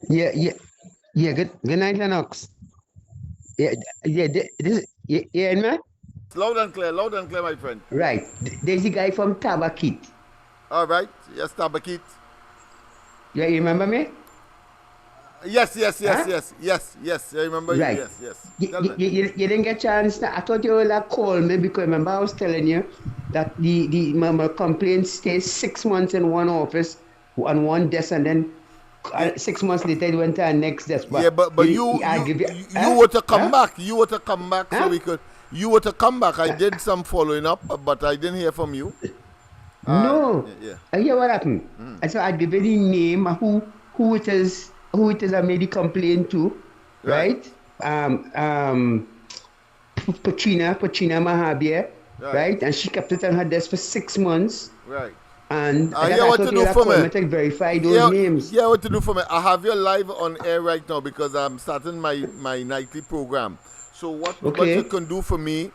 Yeah, yeah, yeah. Good night, Lennox. Yeah, yeah. Yeah, yeah, man. Loud and clear, my friend. Right. There's a guy from Tabakit. All right, yes, Tabakit. Yeah, you remember me? Yes, yes, yes, Huh? yes, yes, yes. I remember you. Right. Yes, yes. You, Tell you, me. you didn't get a chance. I thought you would have called me because remember I was telling you that my complaint stays 6 months in one office on one desk and then Yeah, 6 months later it went to our next desk. yeah, But but you I you give you, you were to come Huh? back. You were to come back so Huh? we could. You were to come back. I Uh, did some following up, but I didn't hear from you. No. Yeah, yeah. I hear what happened. And so I give you the name of who it is I made the complaint to, Right, right? Pachina Mahabir, right, right? And she kept it on her desk for 6 months. right. And I that hear I what to thought you do would have for called me. me to verify those Yeah, names. yeah, what to do for me. I have you live on air right now because I'm starting my nightly program. So what you Okay. can do for me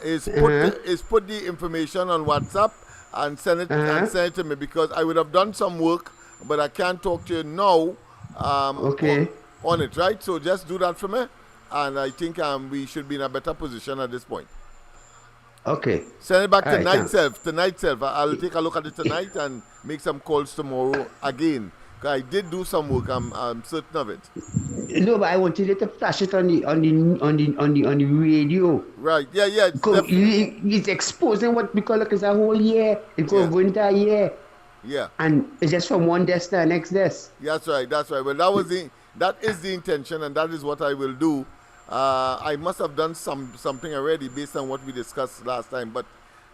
is Uh-huh. put the information on WhatsApp and Uh-huh. send it to me because I would have done some work, but I can't talk to you now um, on, Okay. on it, right? So just do that for me, and I think we should be in a better position at this point. Okay. Send it back All right, tonight thanks. self. Tonight self. I'll take a look at it tonight and make some calls tomorrow again. 'Cause I did do some work. I'm certain of it. No, but I wanted you to flash it on the radio. Right. Yeah. Yeah. It's Because it's exposing what we call is a whole year. It yeah. goes winter a year. Yeah. And it's just from one desk to the next desk. That's right. That's right. Well, that is the intention, and that is what I will do. I must have done something already based on what we discussed last time. But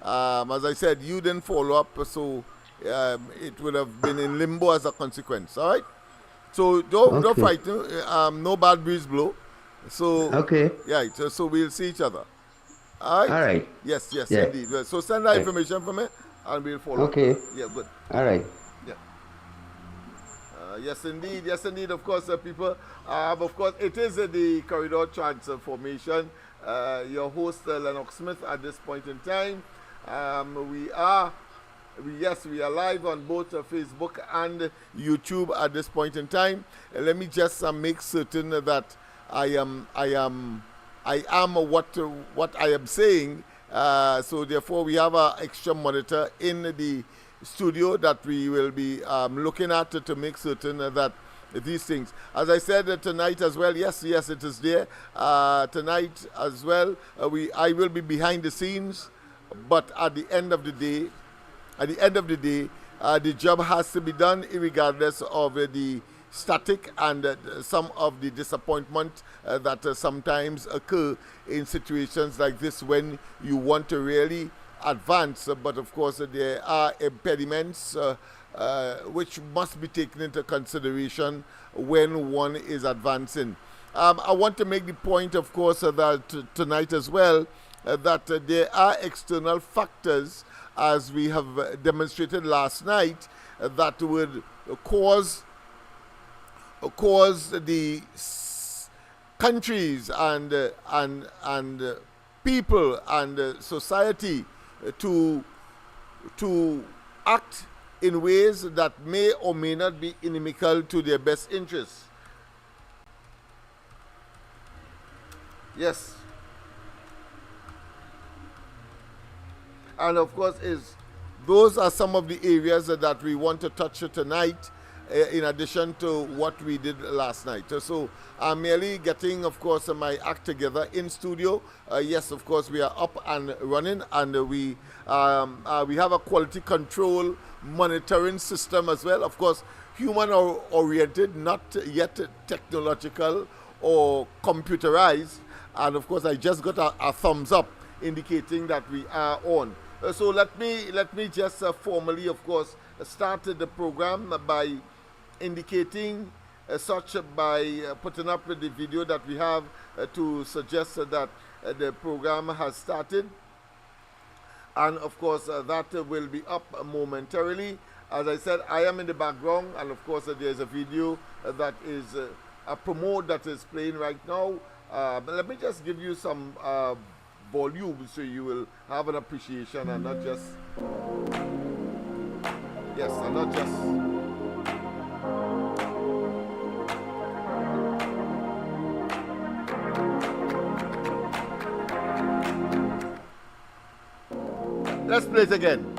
as I said, you didn't follow up, so it would have been in limbo as a consequence. All right. So don't Okay. fight. No bad breeze blow. So Okay. yeah. So we'll see each other. All right. All right. Yes. Yes. Yeah. Indeed. Well, so send that Right. information for me, and we'll follow up. Okay. Yeah. Good. All right. Yeah. Yes, indeed. Yes, indeed. Of course, people. Of course, it is the corridor transformation. Your host, Lennox Smith, at this point in time. We are live on both Facebook and YouTube at this point in time. Let me just make certain that I am what I am saying. So therefore, we have an extra monitor in the studio that we will be looking at to make certain that these things. As I said tonight as well, yes, it is there. Tonight as well, I will be behind the scenes, but at the end of the day, the job has to be done regardless of the static and some of the disappointment that sometimes occur in situations like this when you want to really advance, but of course there are impediments which must be taken into consideration when one is advancing. I want to make the point, of course, that tonight as well, that there are external factors, as we have demonstrated last night, that would cause the countries and people and society to act in ways that may or may not be inimical to their best interests. Yes. And of course, those are some of the areas that we want to touch tonight, in addition to what we did last night. So I'm merely getting, of course, my act together in studio. Yes, of course, we are up and running, and we have a quality control monitoring system as well. Of course, human oriented, not yet technological or computerized. And of course, I just got a thumbs up indicating that we are on. So let me just formally, of course, start the program by indicating such by putting up the video that we have to suggest that the program has started. And of course, that will be up momentarily. As I said, I am in the background, and of course there's a video that is a promote that is playing right now. But let me just give you some volume so you will have an appreciation and not just, yes, and not just. Let's play it again.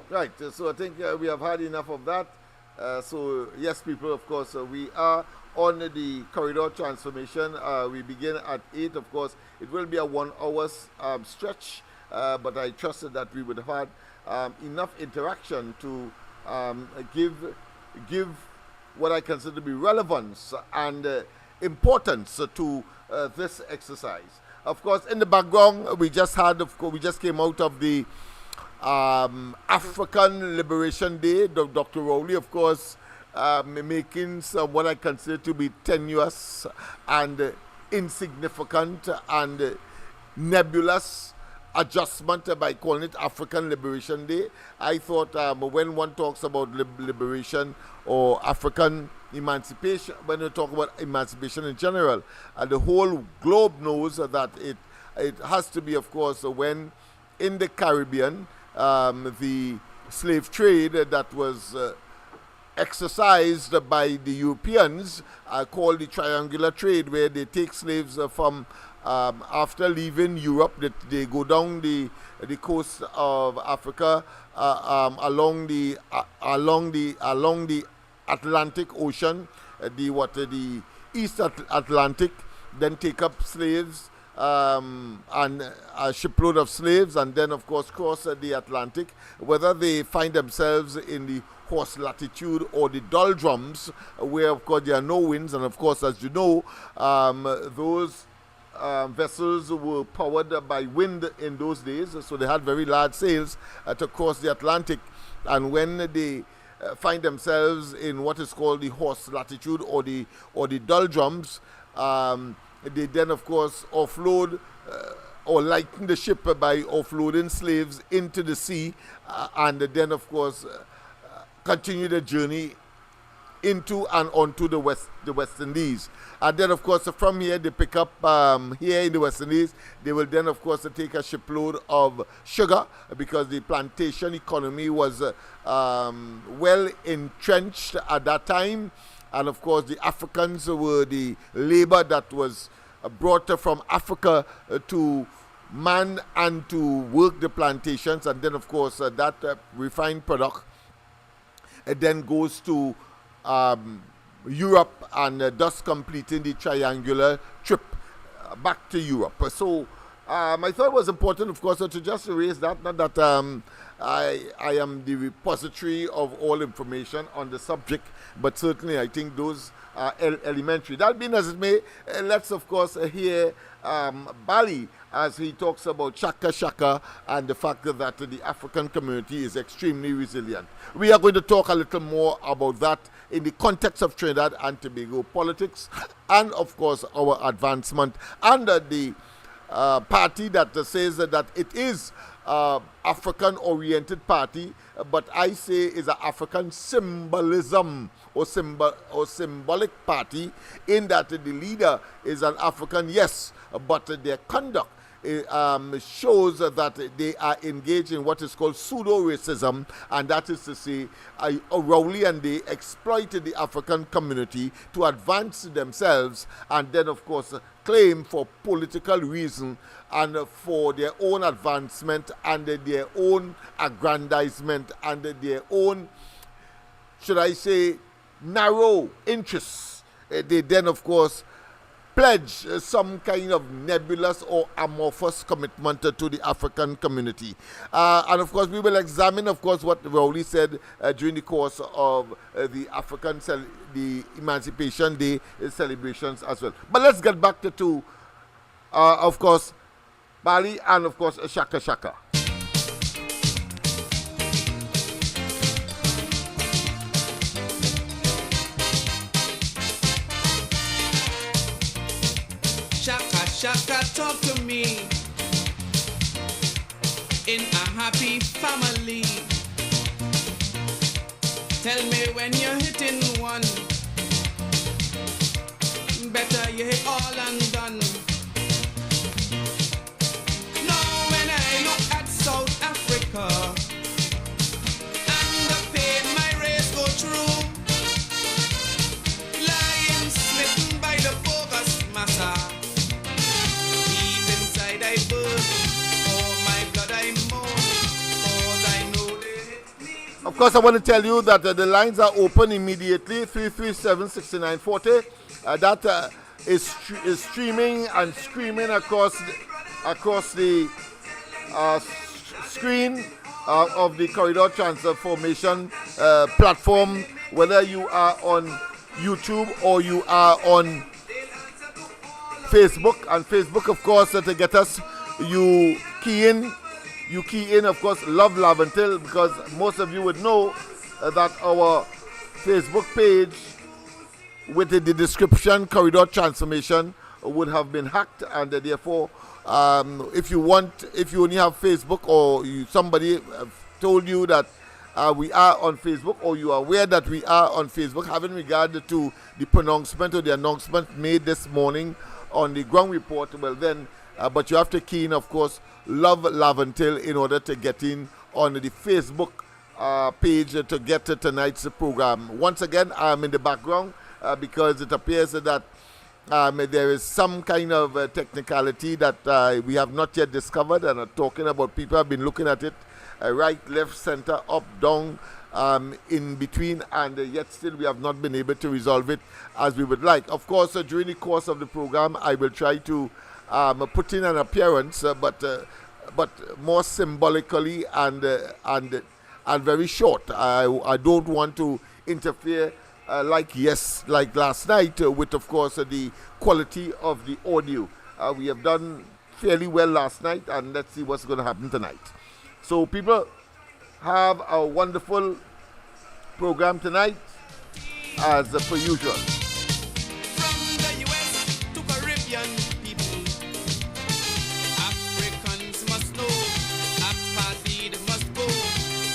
Right, so I think we have had enough of that. So yes, people, of course, we are on the corridor transformation. We begin at 8, of course. It will be a 1 hour stretch, but I trusted that we would have had enough interaction to give what I consider to be relevance and importance to this exercise. Of course, in the background, we just came out of the African Liberation Day. Dr. Rowley, of course, making some what I consider to be tenuous and insignificant and nebulous adjustment by calling it African Liberation Day. I thought when one talks about liberation or African emancipation, when you talk about emancipation in general, the whole globe knows that it has to be, of course, when in the Caribbean, the slave trade that was exercised by the Europeans, called the triangular trade, where they take slaves from after leaving Europe, they go down the coast of Africa along the Atlantic Ocean, the East Atlantic, then take up slaves and a shipload of slaves, and then of course cross the Atlantic. Whether they find themselves in the horse latitude or the doldrums, where of course there are no winds, and of course, as you know, those vessels were powered by wind in those days, so they had very large sails to cross the Atlantic. And when they find themselves in what is called the horse latitude or the doldrums, they then of course offload or lighten the ship by offloading slaves into the sea, and then of course continue the journey into and onto the West Indies. And then of course from here they pick up here in the West Indies, they will then of course take a shipload of sugar, because the plantation economy was well entrenched at that time. And of course the Africans were the labor that was brought from Africa to man and to work the plantations. And then of course that refined product then goes to Europe, and thus completing the triangular trip back to Europe. So I thought it was important, of course, to just raise that. Not that I am the repository of all information on the subject, but certainly I think those are elementary. That being as it may, let's of course hear Bali as he talks about Shaka Shaka and the fact that the African community is extremely resilient. We are going to talk a little more about that in the context of Trinidad and Tobago politics, and of course our advancement under the party that says that it is African-oriented party, but I say is an African symbolism or symbolic party, in that the leader is an African, yes, but their conduct shows that they are engaged in what is called pseudo-racism, and that is to say, Rowley and they exploited the African community to advance themselves, and then of course claim for political reason and for their own advancement and their own aggrandizement and their own, should I say, narrow interests. They then of course pledge some kind of nebulous or amorphous commitment to the African community. And of course we will examine of course what Rowley said during the course of the Emancipation Day celebrations as well. But let's get back to of course Bali and of course Shaka Shaka. Shaka, shaka, talk to me. In a happy family. Tell me when you're hitting one. Better you hit all and done. Now when I look at South Africa and the pain my race go through, lying smitten by the bogus massa, deep inside I burn, oh my blood I mourn, 'cause I know they hit me. Of course, I want to tell you that the lines are open immediately, 337-6940. That is streaming and screaming across the screen of the Corridor Transformation platform, whether you are on YouTube or you are on Facebook. And Facebook, of course, to get us, you key in, of course, Love Laventil, because most of you would know that our Facebook page with the description Corridor Transformation would have been hacked, and therefore if you only have Facebook, or somebody told you that we are on Facebook, or you are aware that we are on Facebook, having regard to the pronouncement or the announcement made this morning on the ground report, well then, but you have to key in, of course, Love Laventil in order to get in on the Facebook page to get to tonight's program. Once again, I'm in the background because it appears that there is some kind of technicality that we have not yet discovered, and are talking about. People have been looking at it right, left, center, up, down, in between, and yet still we have not been able to resolve it as we would like. Of course, during the course of the program, I will try to put in an appearance, but more symbolically and very short. I don't want to interfere like last night with, of course, the quality of the audio. We have done fairly well last night, and let's see what's going to happen tonight. So people, have a wonderful program tonight, as per usual. From the US to Caribbean people, Africans must know apartheid must go,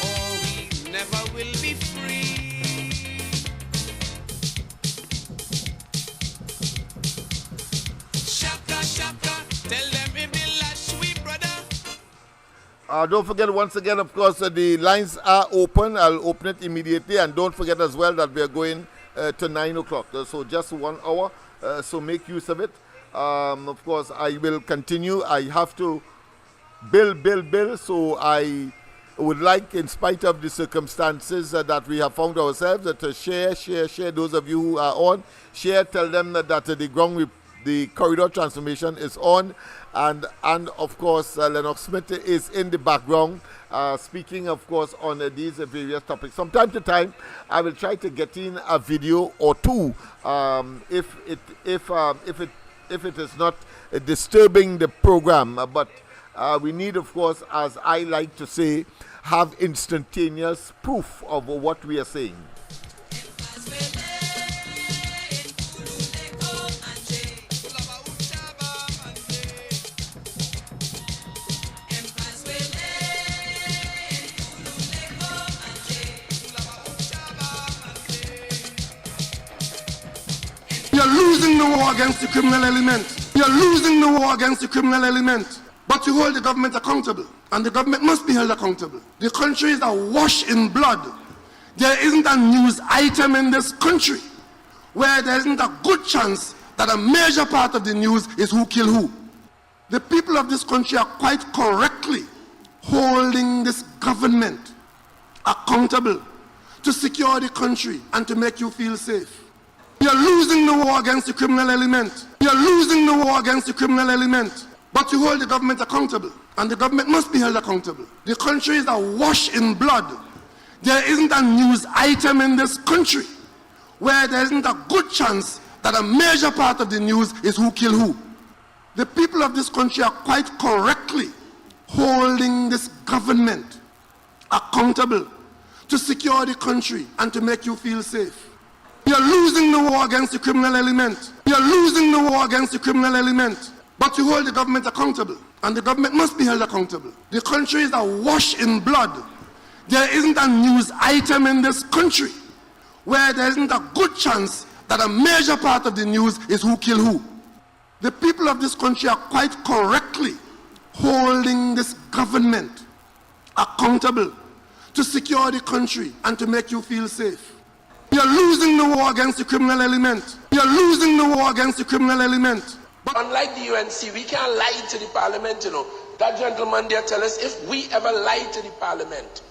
or we never will be free. Shaka, shaka, tell them if they lash we brother. Don't forget, once again, of course, the lines are open. I'll open it immediately. And don't forget as well that we are going to 9 o'clock. So just 1 hour. So make use of it. Of course, I will continue. I have to build. So I would like, in spite of the circumstances that we have found ourselves, to share. Those of you who are on, share. Tell them that the corridor transformation is on. And of course, LENNOX Smith is in the background, speaking, of course, on these various topics. From time to time, I will try to get in a video or two, if it is not disturbing the program. But we need, of course, as I like to say, have instantaneous proof of what we are saying. You're losing the war against the criminal element. You're losing the war against the criminal element. But you hold the government accountable. And the government must be held accountable. The country is awash in blood. There isn't a news item in this country where there isn't a good chance that a major part of the news is who killed who. The people of this country are quite correctly holding this government accountable to secure the country and to make you feel safe. You're losing the war against the criminal element. You're losing the war against the criminal element. But you hold the government accountable. And the government must be held accountable. The country is awash in blood. There isn't a news item in this country where there isn't a good chance that a major part of the news is who killed who. The people of this country are quite correctly holding this government accountable to secure the country and to make you feel safe. You're losing the war against the criminal element. You're losing the war against the criminal element, but you hold the government accountable, and the government must be held accountable. The country is awash in blood. There isn't a news item in this country where there isn't a good chance that a major part of the news is who killed who. The people of this country are quite correctly holding this government accountable to secure the country and to make you feel safe. You're losing the war against the criminal element. You're losing the war against the criminal element. But unlike the UNC, we can't lie to the parliament, you know. That gentleman there tell us if we ever lie to the parliament,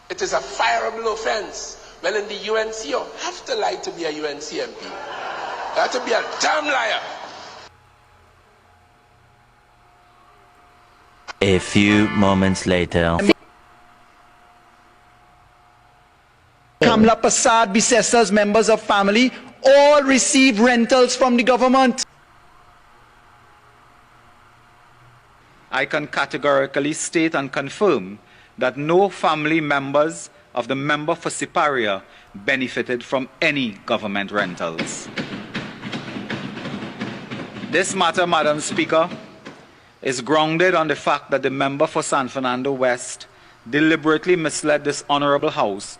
it is a fireable offense. Well, in the UNC, you have to lie to be a UNC MP. You have to be a damn liar. A few moments later. Kamla Prasad, Bicesta's members of family all receive rentals from the government. I can categorically state and confirm that no family members of the member for Siparia benefited from any government rentals. This matter, Madam Speaker, is grounded on the fact that the member for San Fernando West deliberately misled this honorable House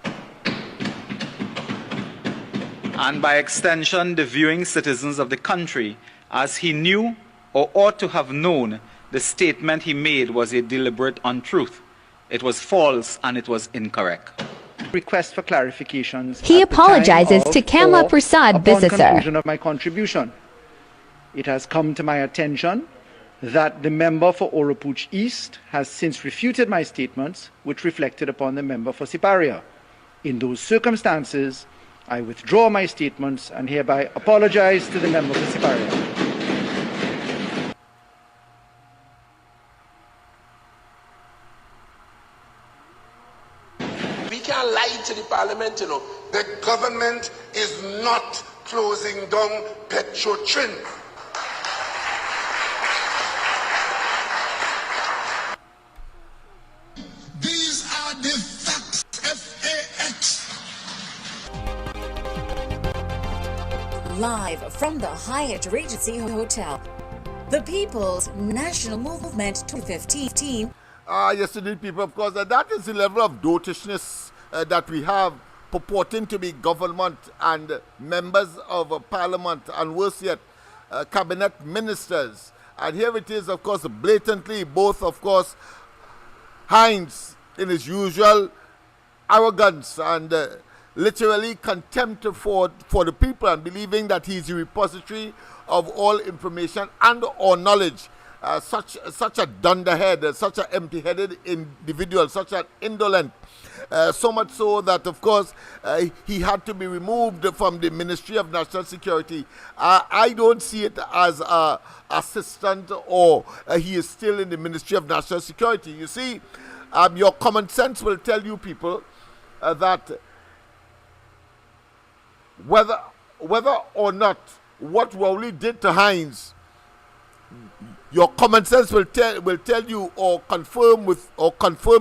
and by extension the viewing citizens of the country, as he knew or ought to have known the statement he made was a deliberate untruth. It was false and it was incorrect. Request for clarifications. He apologizes to Kamla Prasad, visitor. Conclusion of my contribution. It has come to my attention that the member for Oropuch East has since refuted my statements, which reflected upon the member for Siparia. In those circumstances, I withdraw my statements and hereby apologize to the member for Siparia. We can't lie to the parliament, you know. The government is not closing down Petrotrin. These are the facts, FAX. Live from the Hyatt Regency Hotel, the People's National Movement 2015. Yes, indeed, people, of course, that is the level of dotishness that we have purporting to be government and members of parliament and worse yet, cabinet ministers. And here it is, of course, blatantly, both, of course, Hines in his usual arrogance and literally contempt for the people and believing that he's the repository of all information and or knowledge. Such a dunderhead, such an empty-headed individual, such an indolent, so much so that, of course, he had to be removed from the Ministry of National Security. I don't see it as an assistant or he is still in the Ministry of National Security. You see, your common sense will tell you people that whether or not what Rowley did to Hines, your common sense will tell you or confirm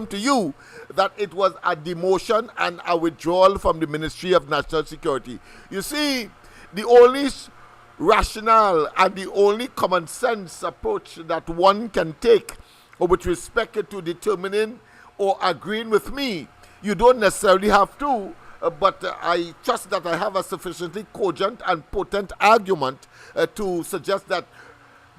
to you that it was a demotion and a withdrawal from the Ministry of National Security. You see, the only rationale and the only common sense approach that one can take with respect to determining or agreeing with me, you don't necessarily have to, but I trust that I have a sufficiently cogent and potent argument to suggest that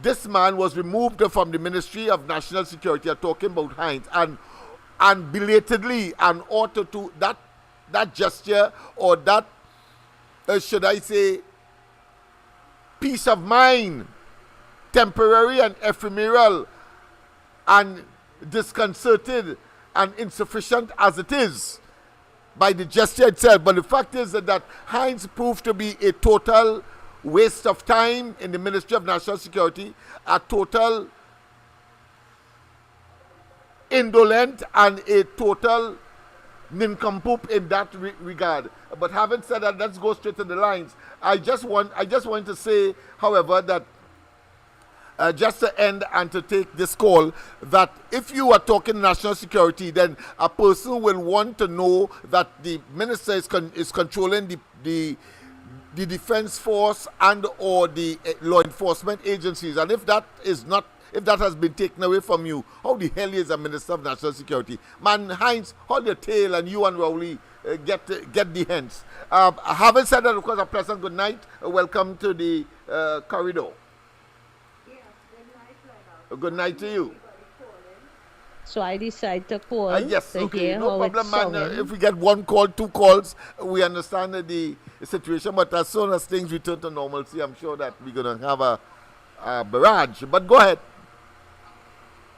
this man was removed from the Ministry of National Security. I'm talking about Hines, and belatedly, and ought to that gesture or that should I say peace of mind, temporary and ephemeral and disconcerted and insufficient as it is by the gesture itself. But the fact is that Hines proved to be a total waste of time in the Ministry of National Security, a total indolent and a total nincompoop in that regard. But having said that, let's go straight to the lines. I just want to say, however, that just to end and to take this call, that if you are talking national security, then a person will want to know that the minister is controlling the the defense force and or the law enforcement agencies. And if that has been taken away from you, how the hell is a Minister of National Security? Man, Heinz, hold your tail and you and Rowley get the hens. Having said that, of course, a pleasant good night. Welcome to the corridor. Yes, good night, Leonard. Good night to you. So I decide to call. Yes, to okay, hear no how problem, it's man. sounding. If we get one call, two calls, we understand the situation. But as soon as things return to normalcy, I'm sure that we're going to have a barrage. But go ahead.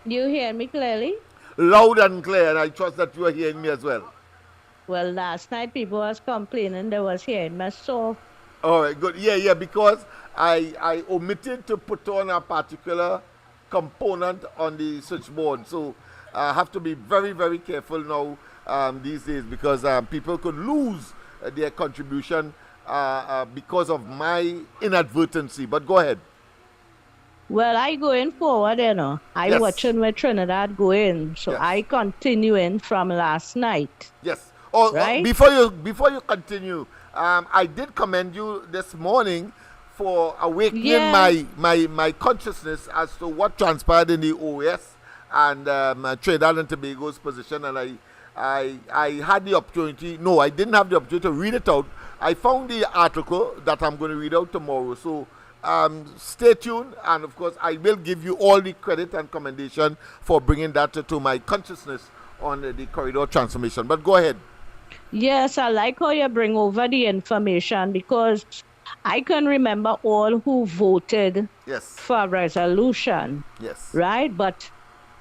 You hear me clearly? Loud and clear, and I trust that you are hearing me as well. Well, last night people was complaining they was hearing me soft. All right, good. Yeah, because I omitted to put on a particular component on the switchboard. So I have to be very, very careful now these days, because people could lose their contribution because of my inadvertency. But go ahead. Well, I going forward, I Yes. watching where Trinidad going. So Yes. I continuing from last night. Yes. Right? Before you continue, I did commend you this morning for awakening Yeah. my consciousness as to what transpired in the OAS and Trinidad and Tobago's position, and I had the opportunity. No, I didn't have the opportunity to read it out. I found the article that I'm going to read out tomorrow. So stay tuned, and of course I will give you all the credit and commendation for bringing that to my consciousness on the corridor transformation. But go ahead. Yes, I like how you bring over the information, because I can remember all who voted Yes. for resolution, Yes. right? But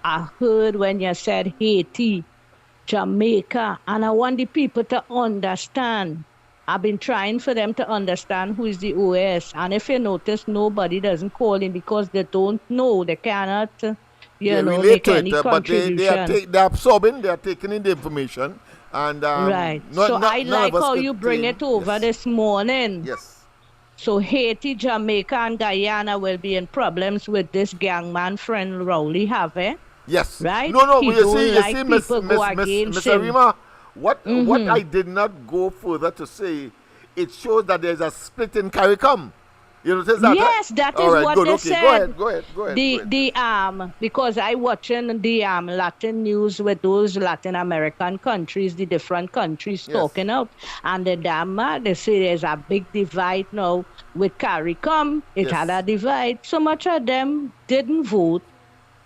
I heard when you said Haiti, Jamaica, and I want the people to understand. I've been trying for them to understand who is the OS. And if you notice, nobody doesn't call in because they don't know. They cannot, relate make to any it, but contribution. they're absorbing, they're taking in the information, and Right. So I like how you bring it over this morning. Yes. So Haiti, Jamaica, and Guyana will be in problems with this gangman friend Rowley have, Yes. Right? No, He but you don't see, like Miss people go against Miss him. Arima, what I did not go further to say, it shows that there's a split in CARICOM. You notice that? Yes, that is All right, what good. they Okay, said. Go ahead. The because I watching the Latin news with those Latin American countries, the different countries Yes. talking out, and they say there's a big divide now with CARICOM. It Yes. had a divide. So much of them didn't vote,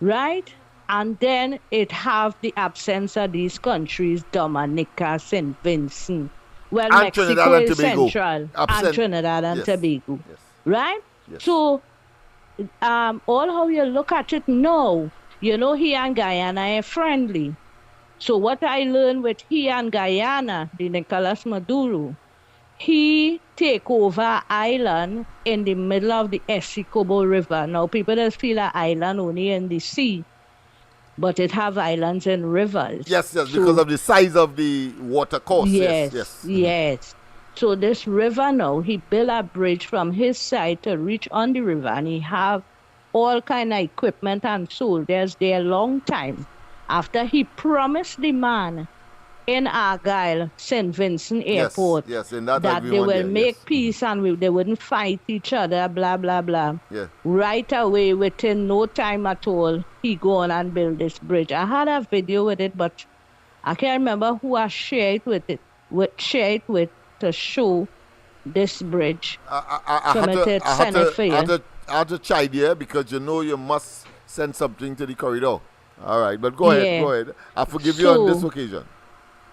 right? And then it have the absence of these countries, Dominica, St. Vincent. Well, And Mexico Trinidad and is Tobago. central, Absent. and Trinidad and Yes. Tobago, Yes. right? Yes. So, all how you look at it now, he and Guyana are friendly. So what I learned with he and Guyana, the Nicolas Maduro, he take over island in the middle of the Essecobo River. Now people just feel an island only in the sea, but it have islands and rivers. Yes, because of the size of the water course. Yes. So this river now, he built a bridge from his side to reach on the river, and he have all kind of equipment and soldiers there a long time. After he promised the man in Argyle, St. Vincent Airport, Yes, in that that they agreement will there, make yes. peace and they wouldn't fight each other, blah, blah, blah. Yeah. Right away, within no time at all, he go on and build this bridge. I had a video with it, but I can't remember who I shared it with to show this bridge. I had to chide here because you must send something to the corridor. All right, but go ahead. I forgive you on this occasion.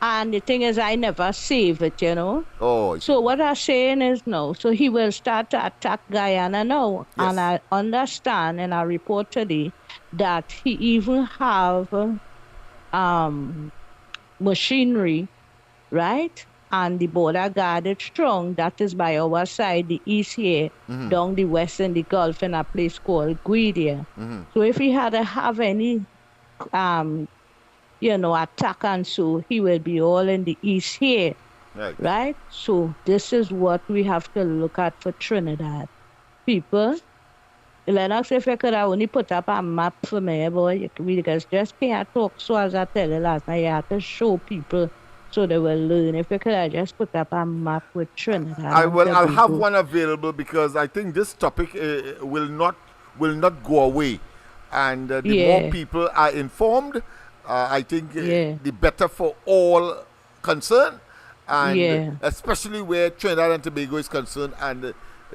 And the thing is, I never save it, Oh. So what I'm saying is no. So he will start to attack Guyana now. Yes. And I understand in our report today that he even have machinery, right? And the border guarded strong. That is by our side, the east here, down the west in the Gulf in a place called Guidia. So if he had to have any attack and so, he will be all in the east here, right? So this is what we have to look at for Trinidad. People, Lennox, if you could have only put up a map for me, boy, we just can't talk so as I tell you last night. You have to show people so they will learn. If you could just put up a map with Trinidad. I'll have one available, because I think this topic will not go away, and the more people are informed, I think the better for all concerned, and especially where Trinidad and Tobago is concerned, and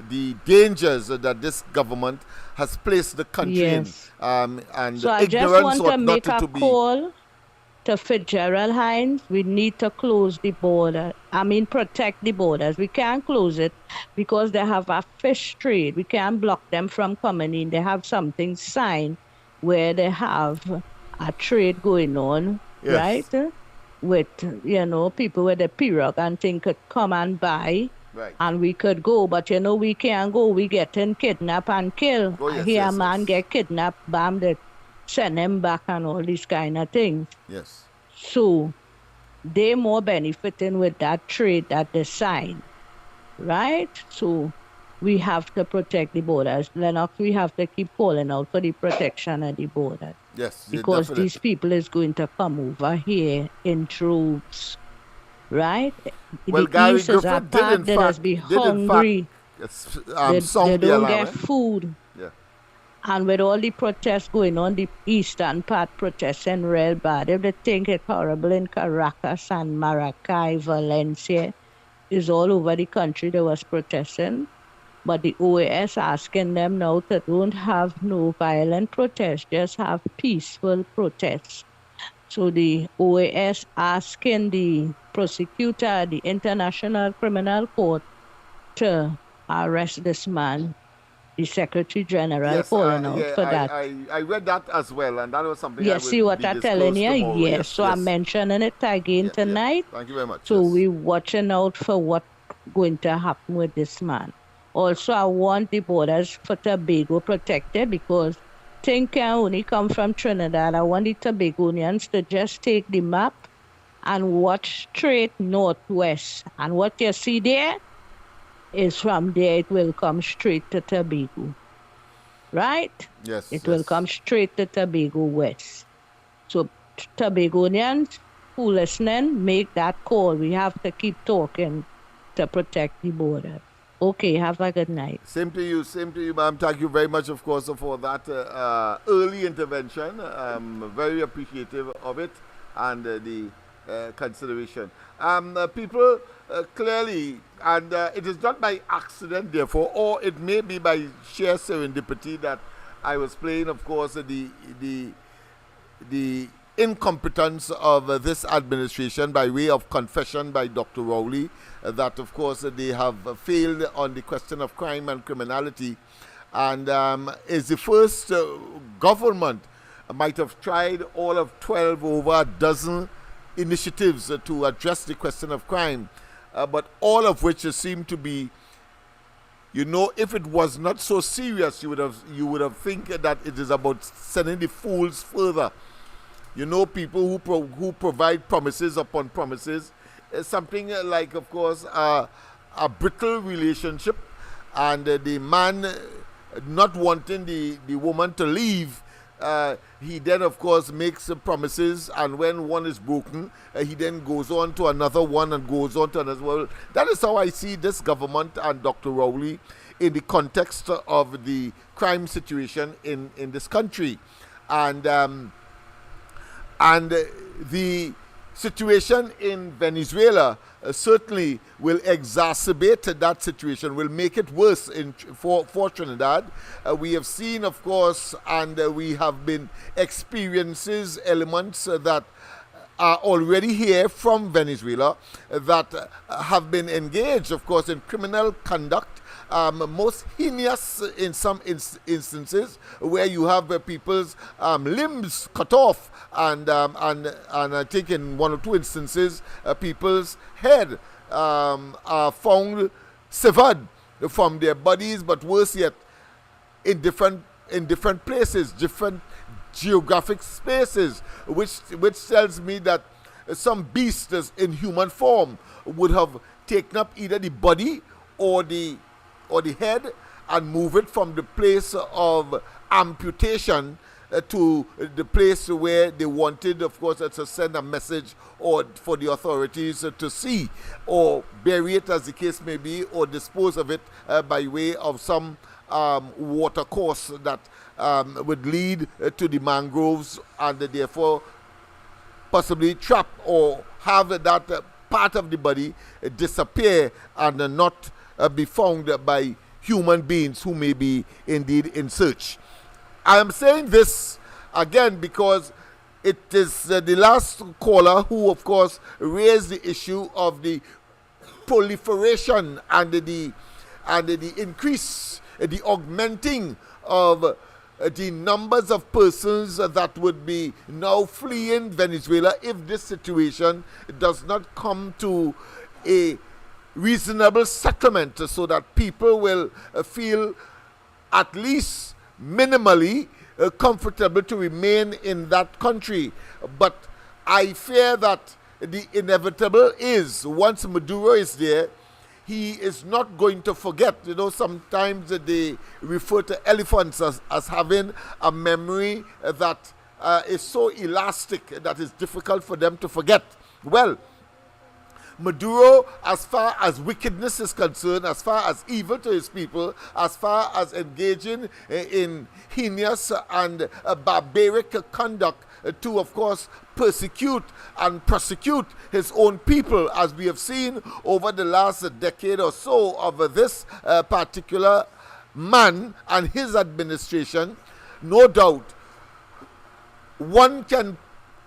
the dangers that this government has placed the country in, and so I just want to make a call to Fitzgerald Hines. We need to close the border. Protect the borders. We can't close it because they have a fish trade. We can't block them from coming in. They have something signed where they have a trade going on, right? With, people with the pirogue and things could come and buy. Right. And we could go, but we can't go. We getting kidnapped and killed. A man get kidnapped, bam, they send him back and all these kind of things. Yes. So they more benefiting with that trade that they sign, right? So we have to protect the borders. Lennox, we have to keep calling out for the protection of the border. Yes, because these people is going to come over here in troops. Right? Well, the Gary East is a Griffith part that has be hungry. They don't get food. Yeah. And with all the protests going on, the eastern part protesting real bad. If they think it's horrible in Caracas and Maracay, Valencia, is all over the country they was protesting. But the OAS asking them now to don't have no violent protests, just have peaceful protests. So the OAS asking the prosecutor, the International Criminal Court, to arrest this man, the Secretary General, calling out for that. I read that as well, and that was something. Yes, see what I'm telling you? Yes. So I'm mentioning it again tonight. Thank you very much. So we're watching out for what's going to happen with this man. Also, I want the borders for Tobago protected, because things can only come from Trinidad. I want the Tobagonians to just take the map and watch straight northwest. And what you see there is from there it will come straight to Tobago. Right? Yes. It will come straight to Tobago west. So Tobagonians who listening, make that call. We have to keep talking to protect the border. Okay, have a good night. Same to you, ma'am. Thank you very much, of course, for that early intervention. Very appreciative of it and the consideration. People clearly, and it is not by accident, therefore, or it may be by sheer serendipity that I was playing, of course, the incompetence of this administration by way of confession by Dr. Rowley, that of course they have failed on the question of crime and criminality, and is the first government might have tried all of 12 over a dozen initiatives to address the question of crime, but all of which seem to be, if it was not so serious, you would have think that it is about sending the fools further. People who provide promises upon promises, something like, of course, a brittle relationship, and the man not wanting the woman to leave, he then, of course, makes promises, and when one is broken, he then goes on to another one and goes on to another. Well, that is how I see this government and Dr. Rowley in the context of the crime situation in this country. And the situation in Venezuela certainly will exacerbate that situation, will make it worse for Trinidad. We have seen, of course, and we have been experiences, elements that are already here from Venezuela that have been engaged, of course, in criminal conduct, most heinous in some instances, where you have people's limbs cut off, and I think in one or two instances, people's head are found severed from their bodies, but worse yet, in different places, different geographic spaces, which tells me that some beast in human form would have taken up either the body or the head and move it from the place of amputation to the place where they wanted, of course, to send a message or for the authorities to see or bury it, as the case may be, or dispose of it by way of some water course that would lead to the mangroves, and therefore possibly trap or have that part of the body disappear and not be found by human beings who may be indeed in search. I am saying this again because it is the last caller who, of course, raised the issue of the proliferation and the increase, the augmenting of the numbers of persons that would be now fleeing Venezuela if this situation does not come to a reasonable settlement, so that people will feel at least minimally comfortable to remain in that country. But I fear that the inevitable is, once Maduro is there, he is not going to forget. You know, sometimes they refer to elephants as having a memory that is so elastic that it's difficult for them to forget. Well, Maduro, as far as wickedness is concerned, as far as evil to his people, as far as engaging in heinous and barbaric conduct to, of course, persecute and prosecute his own people, as we have seen over the last decade or so of this particular man and his administration, no doubt one can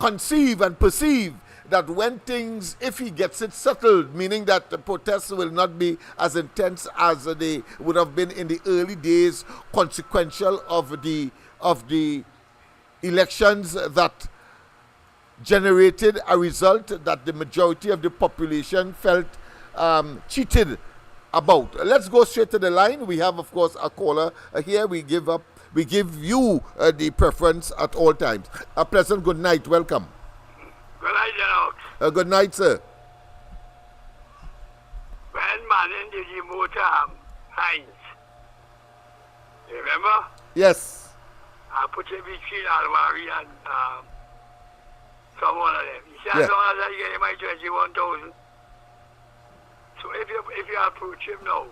conceive and perceive that when things, if he gets it settled, meaning that the protests will not be as intense as they would have been in the early days, consequential of the elections that generated a result that the majority of the population felt cheated about. Let's go straight to the line. We have, of course, a caller here. We give you the preference at all times. A pleasant good night. Welcome. Good night, LENNOX. Good night, sir. When man did the motor lines, remember? Yes. I put it between Alvary and some one of them. He said, Yeah. as long as I get my 21,000. So if you approach him now,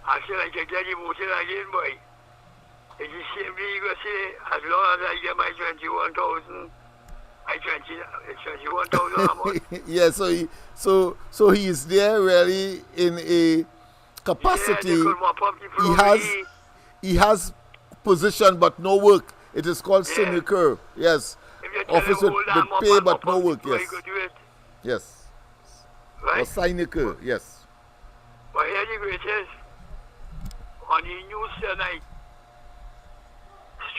I say like I get the motor again, boy. It's the same thing you go say, as long as I get my 21,000. I 21,000 a month. Yeah, so he is there really in a capacity. Yeah, he has position but no work. It is called sinecure. Yes. Office with pay but no work. Yes. Yes. Right? Or sinecure. Yes. But here the greatest on the news tonight.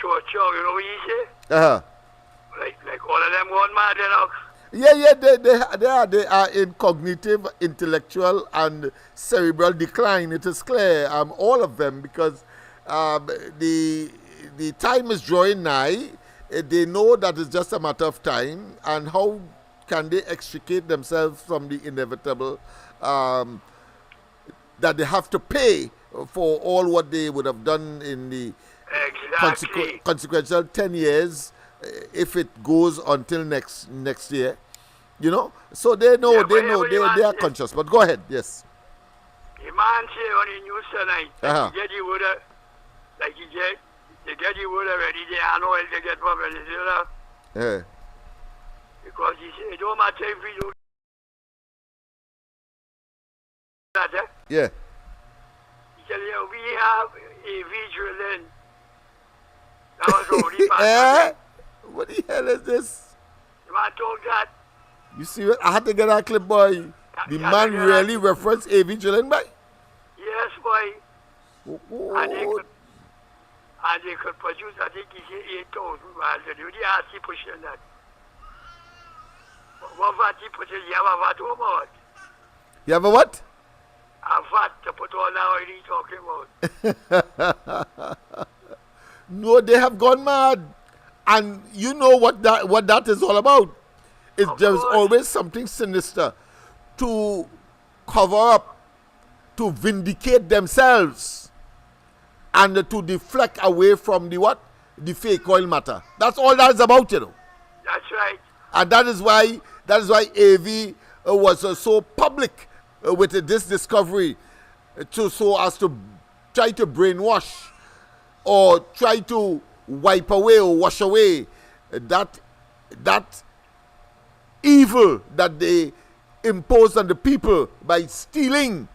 Short, you know what you say? Like all of them gone mad, LENNOX. Yeah, they are in cognitive, intellectual, and cerebral decline. It is clear, all of them, because the time is drawing nigh. They know that it's just a matter of time, and how can they extricate themselves from the inevitable that they have to pay for all what they would have done in the consequential 10 years. If it goes until next year, you know, so they know, they are conscious. But go ahead, yes. The man say on the news tonight, he get the water, like they get the water already. They are no oil to get from Venezuela. Yeah. Because he say it don't matter if we do that. Yeah. He said, yeah, we have a vigilance. That was already yeah. What the hell is this? The man told that. You see what? I had to get that clip, boy. The man really referenced A.V. Gillen, boy? Yes, boy. Oh. And they could produce, I think he said 8,000 miles. They are pushing that. What VAT he put in? You have a VAT over what? You have a what? A VAT to put all that what he's talking about. No, they have gone mad. And you know what that is all about. There's always something sinister to cover up, to vindicate themselves, and to deflect away from the what? the fake oil matter. That's all that's about, you know. That's right. And that is why AV was so public with this discovery, so as to try to brainwash or try to wipe away or wash away that evil that they imposed on the people by stealing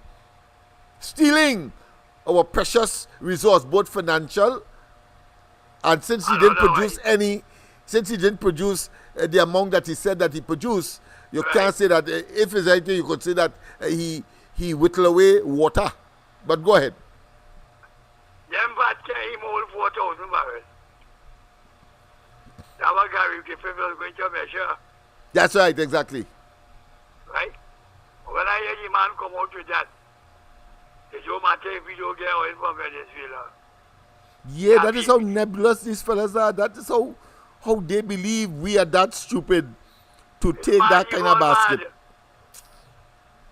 our precious resource, both financial, and since he didn't produce the amount that he said that he produced, you can't say that. If it's anything, you could say that he whittled away water. But go ahead. Them bad him all 4,000 barrels. That was Gary people going to measure. That's right, exactly. Right? When I hear the man come out with that, it don't matter if we don't get oil from Venezuela. Yeah, that is how nebulous these fellas are. That is how they believe we are that stupid to take that kind of basket. Mad.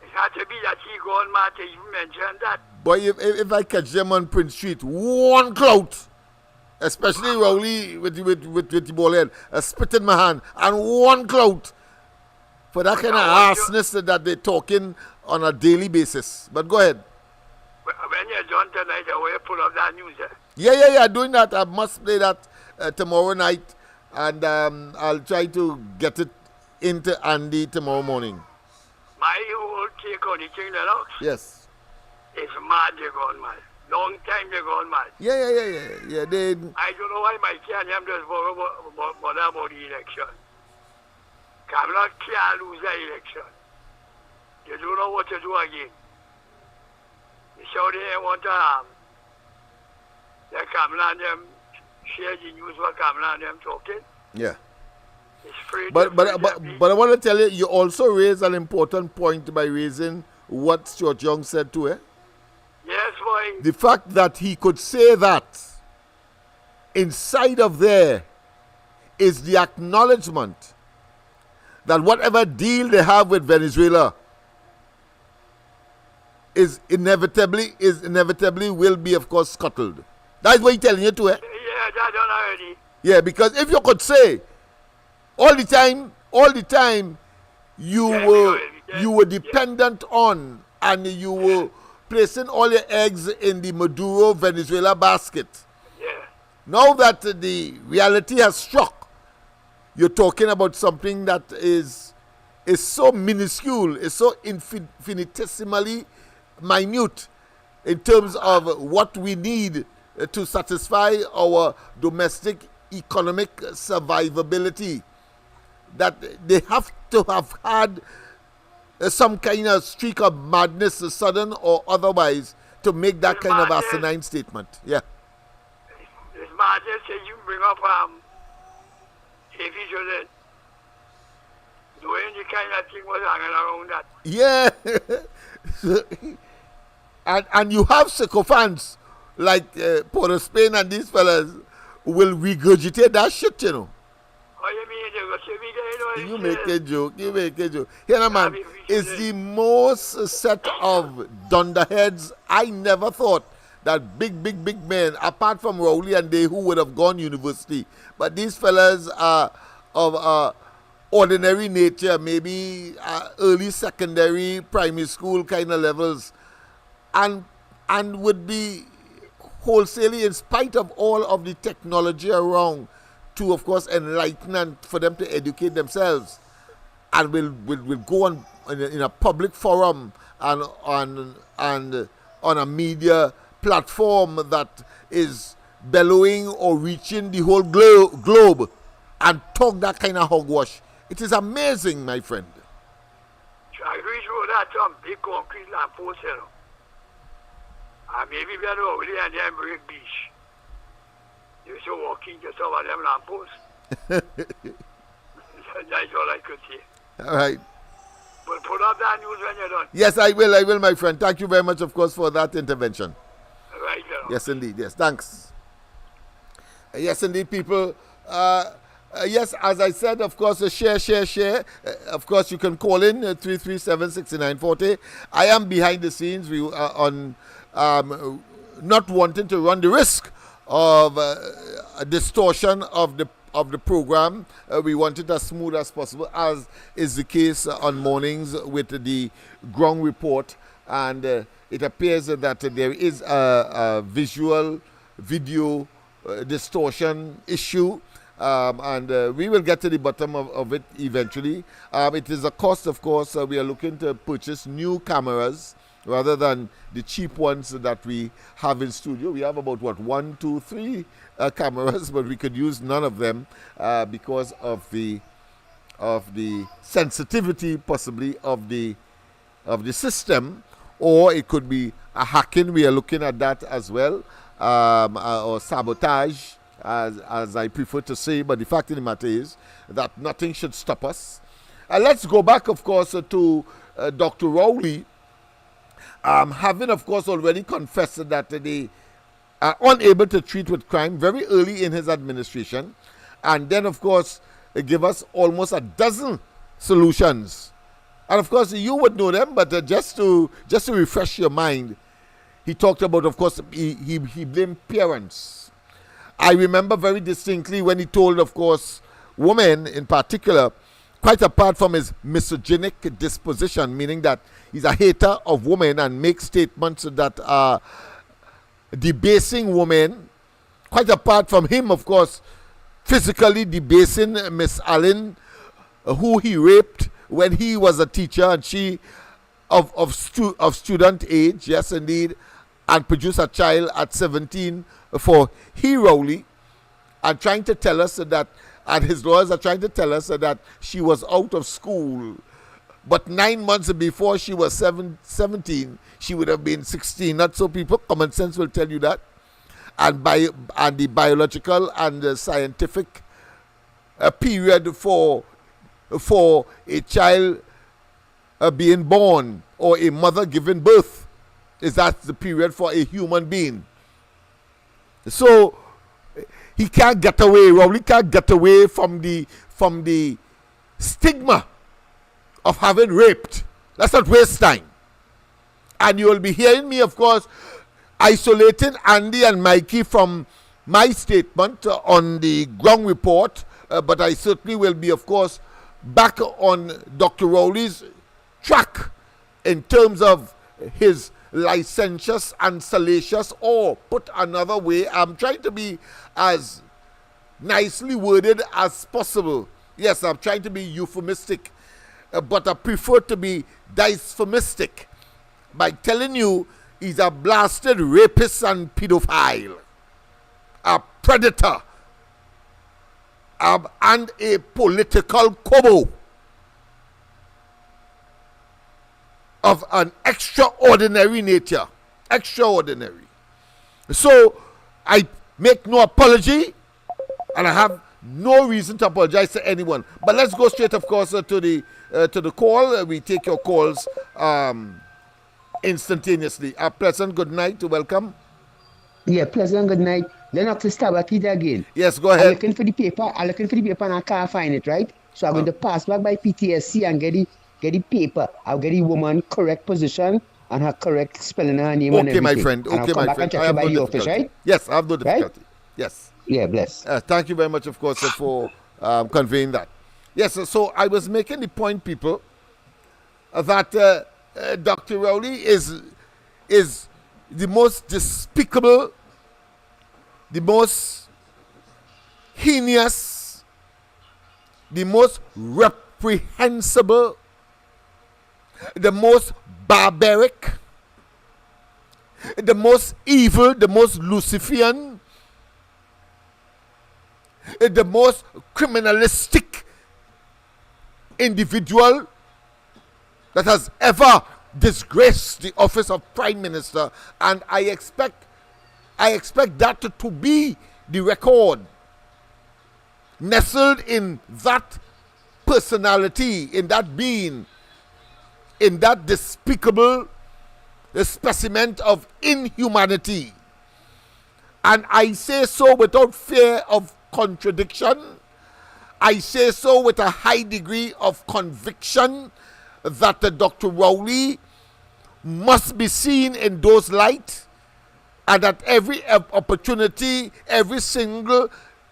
It had to be that he gone mad to even mention that. Boy, if I catch them on Prince Street, one clout, especially Rowley with the ball head, a spit in my hand, and one clout for that kind of arsness that they're talking on a daily basis. But go ahead. When you're done tonight, I will pull up that news. Yeah, doing that. I must play that tomorrow night, and I'll try to get it into Andy tomorrow morning. My whole take on the thing, LENNOX. Yes. It's mad, they gone mad. Long time they gone mad. Yeah. I don't know why my kid and him just bother about the election. Kamala can't lose the election. They don't know what to do again. So they want to let Kamala and them share the news what Kamala and them talking. Yeah. It's free. But I want to tell you, you also raised an important point by raising what Stuart Young said to her. Yes, boy. The fact that he could say that inside of there is the acknowledgement that whatever deal they have with Venezuela is inevitably will be, of course, scuttled. That's what he's telling you to her. Yeah, that's done already. Yeah, because if you could say all the time you were dependent on and you were placing all your eggs in the Maduro Venezuela basket. Yeah. Now that the reality has struck, you're talking about something that is so minuscule, is so infinitesimally minute in terms of what we need to satisfy our domestic economic survivability, that they have to have had some kind of streak of madness, sudden or otherwise, to make that kind of asinine statement. Yeah. This madness that you bring up, if you should doing the kind of thing was hanging around that. Yeah. and you have sycophants like Port of Spain and these fellas will regurgitate that shit, you know. Oh, you mean they go to me? You make a joke. Here, man, it's the most set of dunderheads. I never thought that big men, apart from Rowley and they who would have gone university, but these fellas are of ordinary nature, maybe early secondary, primary school kind of levels, and would be wholesalely, in spite of all of the technology around, to of course enlighten and for them to educate themselves, and will go on in a public forum and on a media platform that is bellowing or reaching the whole globe and talk that kind of hogwash. It is amazing, my friend. I agree with that, some big concrete lamp post, you know. And maybe we are over there and then break beach. You're so walking to some of them lamp posts. That's all I could say. All right. But put up that news when you're done. Yes, I will, my friend. Thank you very much, of course, for that intervention. Right, you know. Yes, indeed. Yes, thanks. Yes, indeed, people. Yes, as I said, of course, share. Of course, you can call in 337-6940. I am behind the scenes. We are on not wanting to run the risk of distortion of the program. We want it as smooth as possible, as is the case on mornings with the ground report. And it appears that there is a video distortion issue. And we will get to the bottom of it eventually. It is a cost, of course. We are looking to purchase new cameras rather than the cheap ones that we have in studio. We have about, 1, 2, 3 cameras, but we could use none of them because of the sensitivity, possibly, of the system. Or it could be a hacking. We are looking at that as well, or sabotage, as I prefer to say. But the fact of the matter is that nothing should stop us. Let's go back, of course, to Dr. Rowley, having, of course, already confessed that they are unable to treat with crime very early in his administration, and then, of course, give us almost a dozen solutions. And, of course, you would know them, but just to refresh your mind, he talked about, of course, he blamed parents. I remember very distinctly when he told, of course, women in particular, quite apart from his misogynic disposition, meaning that he's a hater of women and makes statements that are debasing women, quite apart from him, of course, physically debasing Miss Allen, who he raped when he was a teacher and she of student age, yes indeed, and produced a child at 17 for he Rowley, and trying to tell us that, and his lawyers are trying to tell us that she was out of school. But 9 months before she was 17, she would have been 16. Not so, people. Common sense will tell you that. And the biological and the scientific period for a child being born or a mother giving birth is that the period for a human being. So he can't get away. Rowley can't get away from the stigma of having raped. Let's not waste time. And you will be hearing me, of course, isolating Andy and Mikey from my statement on the ground report, but I certainly will be, of course, back on Dr. Rowley's track in terms of his licentious and salacious, or put another way, I'm trying to be as nicely worded as possible. Yes, I'm trying to be euphemistic, but I prefer to be dysphemistic by telling you he's a blasted rapist and pedophile, a predator, and a political kobo of an extraordinary nature. Extraordinary. So I make no apology, and I have no reason to apologize to anyone. But let's go straight, of course, to the call. We take your calls instantaneously. A pleasant good night. Welcome. Yeah, pleasant good night. Lennox is start at it again. Yes, go ahead. I'm looking for the paper and I can't find it, right? So I'm going to pass back by PTSC and get the paper. I'll get the woman correct position and her correct spelling her name and everything. Okay, my friend. Okay, my friend. I have no difficulty. Office, right? Yes, I have no difficulty. Right? Yes. Yeah, bless. Thank you very much, of course, for conveying that. Yes, so I was making the point, people, that Dr. Rowley is the most despicable, the most heinous, the most reprehensible, the most barbaric, the most evil, the most Luciferian, the most criminalistic individual that has ever disgraced the office of Prime Minister, and I expect that to be the record. Nestled in that personality, in that being, in that despicable specimen of inhumanity. And I say so without fear of contradiction. I say so with a high degree of conviction that Dr. Rowley must be seen in those light, and that every opportunity, every single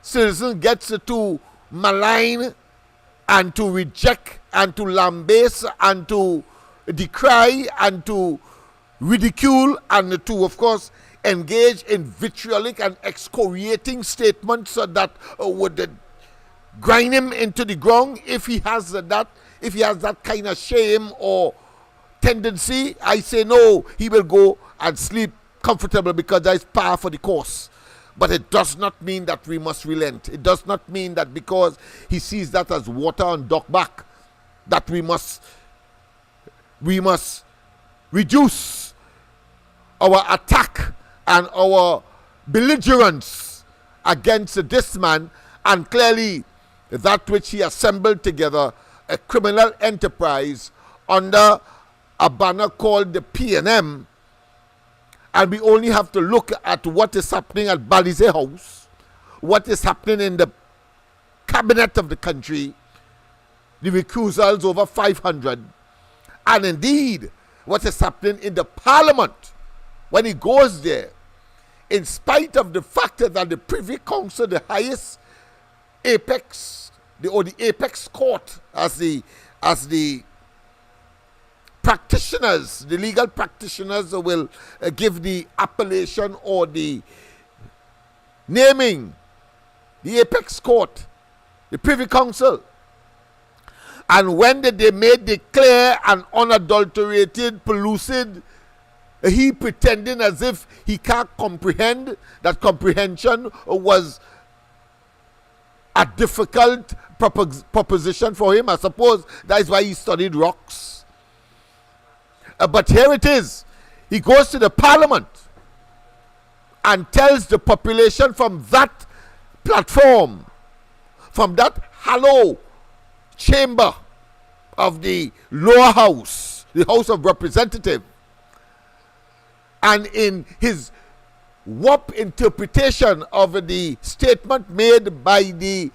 citizen gets to malign and to reject and to lambaste and to decry and to ridicule and to, of course, engage in vitriolic and excoriating statements that would grind him into the ground. If he has that kind of shame or tendency, I say no, he will go and sleep comfortable because that is par for the course. But it does not mean that we must relent. It does not mean that because he sees that as water on duck back, that we must reduce our attack and our belligerence against this man, and clearly that which he assembled together, a criminal enterprise under a banner called the PNM. And we only have to look at what is happening at Balize House, what is happening in the cabinet of the country, the recusals over 500, and indeed what is happening in the parliament when he goes there, in spite of the fact that the Privy Council, the highest apex, the apex court, as the practitioners, the legal practitioners will give the appellation or the naming, the apex court, the Privy Council. And when they made the clear and unadulterated, pellucid, he pretending as if he can't comprehend, that comprehension was a difficult proposition for him. I suppose that is why he studied rocks. But here it is. He goes to the parliament and tells the population from that platform, from that hollow chamber of the lower house, the House of Representatives, and in his warped interpretation of the statement made by the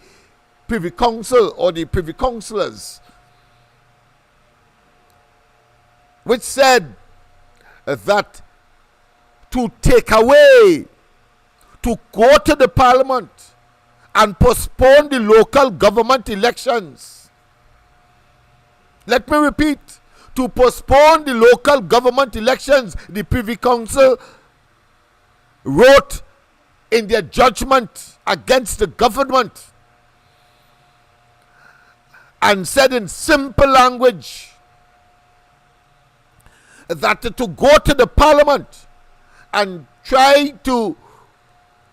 Privy Council or the Privy Councillors, which said that to take away, to go to the parliament and postpone the local government elections. Let me repeat, to postpone the local government elections, the Privy Council wrote in their judgment against the government and said in simple language that to go to the parliament and try to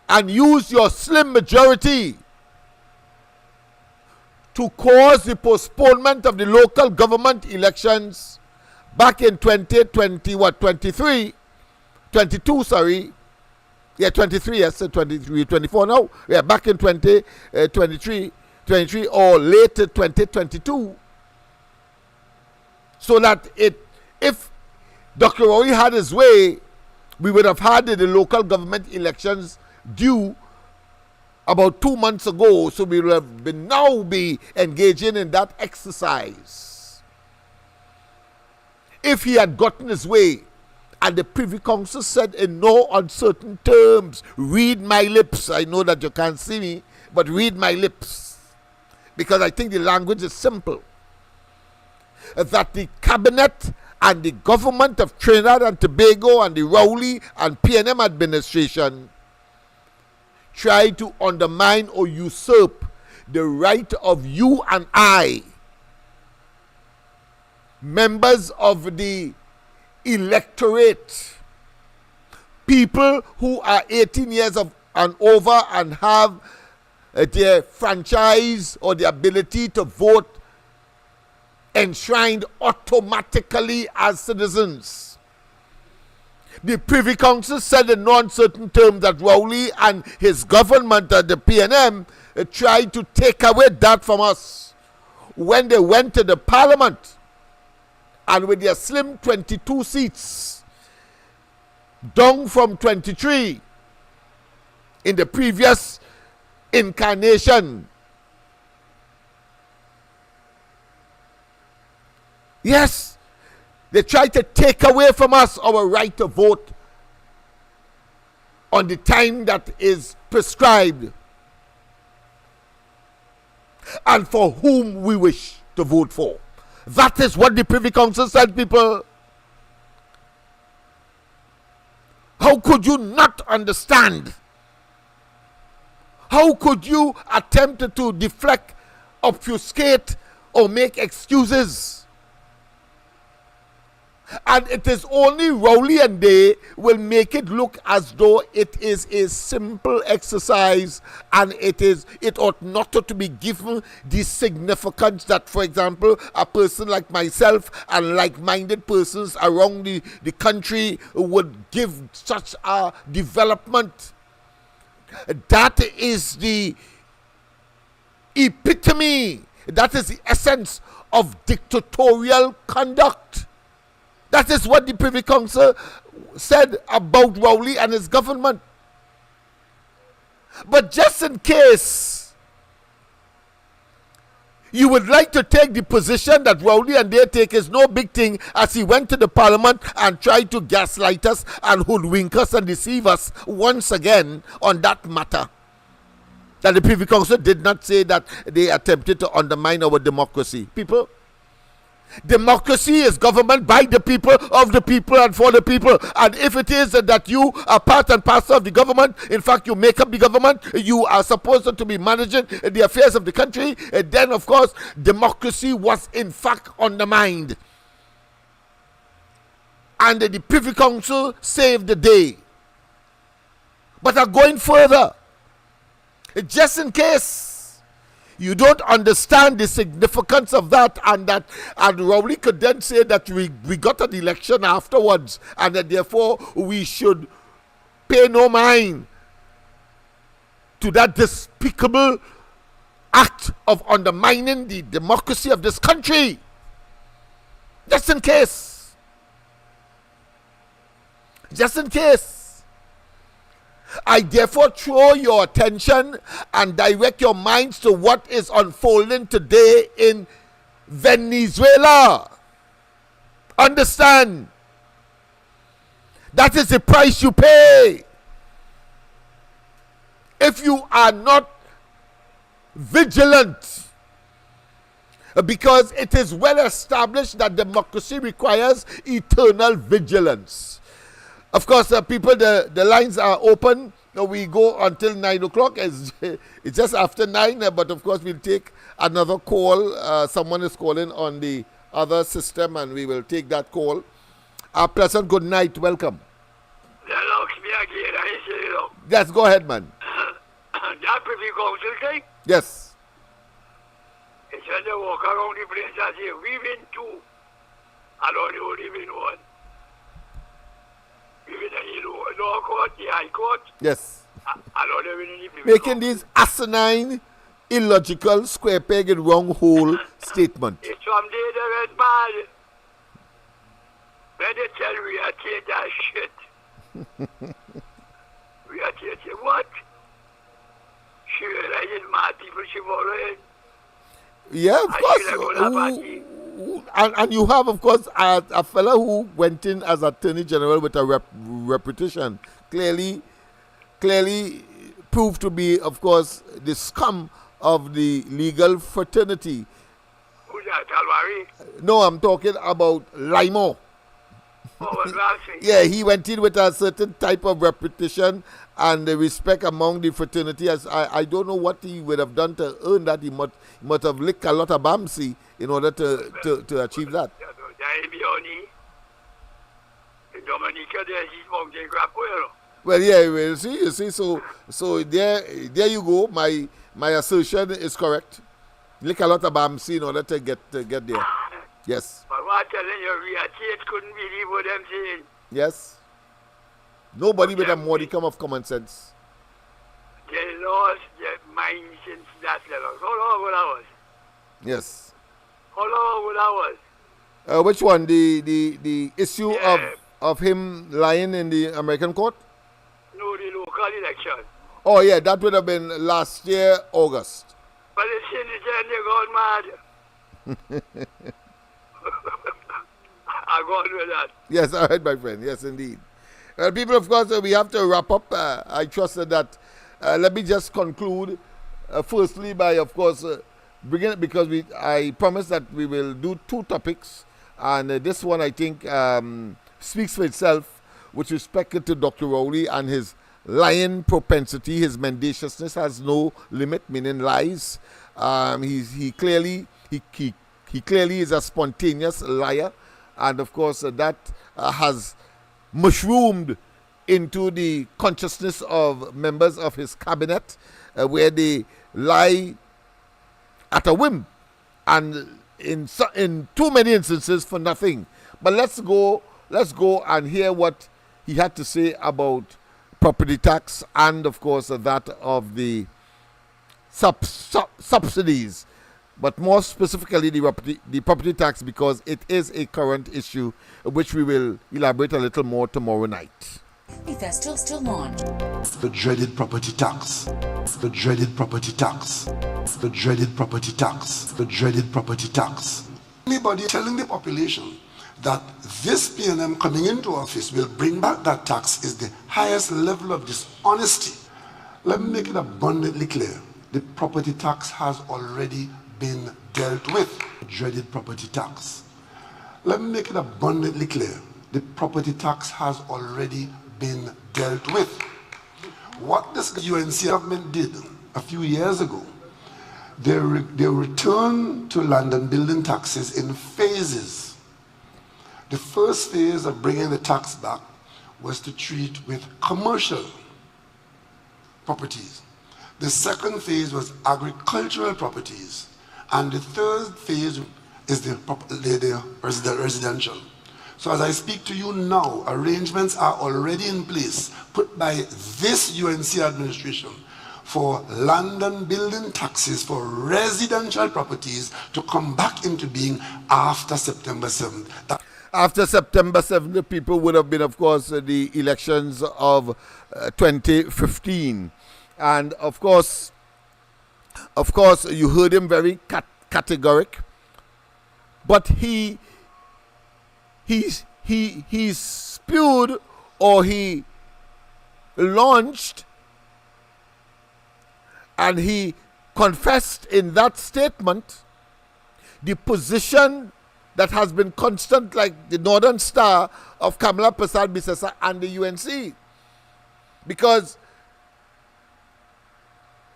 and use your slim majority to cause the postponement of the local government elections back in 2020, 22, sorry. Yeah, 23, yes, 23, 24 now. Yeah, back in 2023, 23 or late 2022. So that if Dr. Rory had his way, we would have had the local government elections due about 2 months ago. So we would have been now be engaging in that exercise. If he had gotten his way, and the Privy Council said in no uncertain terms, read my lips. I know that you can't see me, but read my lips. Because I think the language is simple. That the cabinet and the government of Trinidad and Tobago and the Rowley and PNM administration try to undermine or usurp the right of you and I, members of the electorate, people who are 18 years of and over and have their franchise or the ability to vote enshrined automatically as citizens. The Privy Council said in no uncertain terms that Rowley and his government at the PNM tried to take away that from us when they went to the parliament and with their slim 22 seats, down from 23 in the previous incarnation. Yes, they tried to take away from us our right to vote on the time that is prescribed. and for whom we wish to vote for. That is what the Privy Council said, people. How could you not understand? How could you attempt to deflect, obfuscate, or make excuses? And it is only Rowley and they will make it look as though it is a simple exercise, and it ought not to be given the significance that, for example, a person like myself and like-minded persons around the country would give such a development. That is the epitome, that is the essence of dictatorial conduct. That is what the Privy Council said about Rowley and his government. But just in case you would like to take the position that Rowley and they take is no big thing, as he went to the parliament and tried to gaslight us and hoodwink us and deceive us once again on that matter, that the Privy Council did not say that they attempted to undermine our democracy. People, democracy is government by the people, of the people, and for the people. And if it is that you are part and parcel of the government, in fact you make up the government, you are supposed to be managing the affairs of the country, then of course democracy was in fact undermined. And the Privy Council saved the day. But are going further, just in case you don't understand the significance of that, and Rowley could then say that we got an election afterwards, and that therefore we should pay no mind to that despicable act of undermining the democracy of this country. Just in case. Just in case. I therefore throw your attention and direct your minds to what is unfolding today in Venezuela. Understand, that is the price you pay if you are not vigilant, because it is well established that democracy requires eternal vigilance. Of course, people, the lines are open. We go until 9 o'clock. It's just after 9, but of course we'll take another call. Someone is calling on the other system, and we will take that call. Pleasant good night. Welcome. Yes, go ahead, man. That Privy Council thing? Yes. It's when they walk around the place and say, we win two, and only win one. Lower court, the high court. Yes. Making these asinine, illogical, square peg and wrong hole statement. It's from there they went mad. When they tell we are taking that shit. We are taking what? She realizes mad people she following. Yeah, of course. And you have, of course, a fellow who went in as Attorney General with a reputation, clearly proved to be, of course, the scum of the legal fraternity. Who's that, Alwari? No, I'm talking about Limo. Yeah, he went in with a certain type of reputation and the respect among the fraternity. As I don't know what he would have done to earn that. He must have licked a lot of Bamsi in order to achieve that. Well, yeah, you see, so there you go. My assertion is correct. Lick a lot of Bamsi in order to get there. Yes. But what I'm telling you, we couldn't believe what I'm saying. Yes. Nobody with a modicum of common sense. They lost their minds since that level. How long would I was? Yes. How long would I was? Which one? The issue of him lying in the American court? No, the local election. Oh yeah, that would have been last year, August. But the senator, they got mad. I got with that. Yes, all right, my friend. Yes, indeed. People, of course, we have to wrap up. I trust that. Let me just conclude, firstly, by, of course, bringing it because I promised that we will do 2 topics, and this one I think speaks for itself with respect to Dr. Rowley and his lying propensity. His mendaciousness has no limit, meaning lies. He clearly is a spontaneous liar, and of course that has mushroomed into the consciousness of members of his cabinet, where they lie at a whim, and in too many instances for nothing. But let's go and hear what he had to say about property tax and, of course, that of the subsidies, but more specifically the property tax, because it is a current issue, which we will elaborate a little more tomorrow night. Festival still on. The dreaded property tax. The dreaded property tax. The dreaded property tax. The dreaded property tax. Anybody telling the population that this PNM coming into office will bring back that tax is the highest level of dishonesty. Let me make it abundantly clear. The property tax has already been dealt with. The dreaded property tax. Let me make it abundantly clear. The property tax has already been dealt with. What this UNC government did a few years ago, they returned to land and building taxes in phases. The first phase of bringing the tax back was to treat with commercial properties. The second phase was agricultural properties. And the third phase is the residential. So as I speak to you now, arrangements are already in place put by this UNC administration for land and building taxes for residential properties to come back into being after September 7th. After September 7th, the people would have been, of course, the elections of 2015. And of course, you heard him very categoric, but he spewed, or he launched, and he confessed in that statement the position that has been constant, like the Northern Star of Kamala Prasad Bisesa and the UNC. Because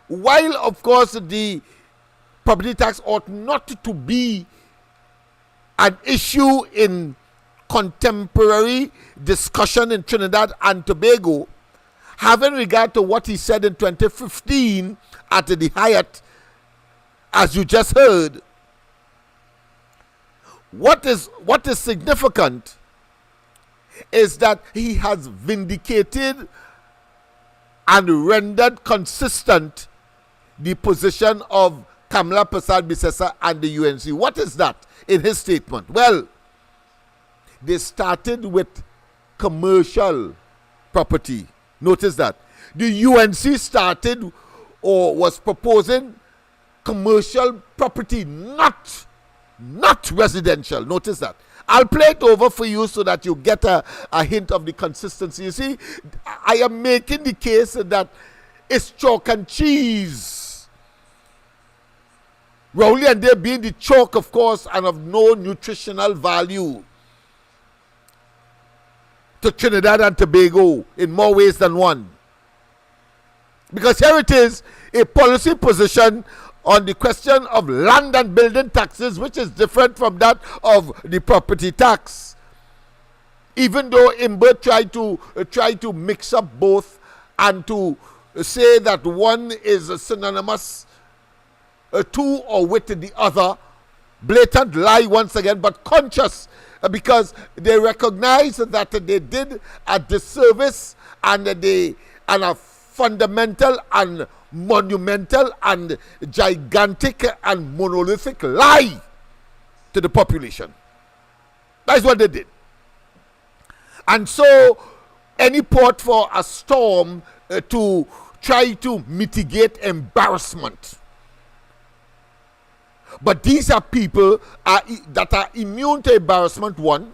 while, of course, the property tax ought not to be an issue in contemporary discussion in Trinidad and Tobago, having regard to what he said in 2015 at the Hyatt, as you just heard, what is significant is that he has vindicated and rendered consistent the position of Kamala Prasad Bisesa and the UNC. What is that in his statement? Well, they started with commercial property. Notice that. The UNC started or was proposing commercial property, not residential. Notice that. I'll play it over for you so that you get a hint of the consistency. You see, I am making the case that it's chalk and cheese. Rowley and they being the chalk, of course, and of no nutritional value to Trinidad and Tobago in more ways than one. Because here it is, a policy position on the question of land and building taxes, which is different from that of the property tax. Even though Imber tried to mix up both and to say that one is synonymous to or with the other, blatant lie once again, but conscious, because they recognize that they did a disservice and a fundamental and monumental and gigantic and monolithic lie to the population. That's what they did. And so any port for a storm to try to mitigate embarrassment. But these are people that are immune to embarrassment, one.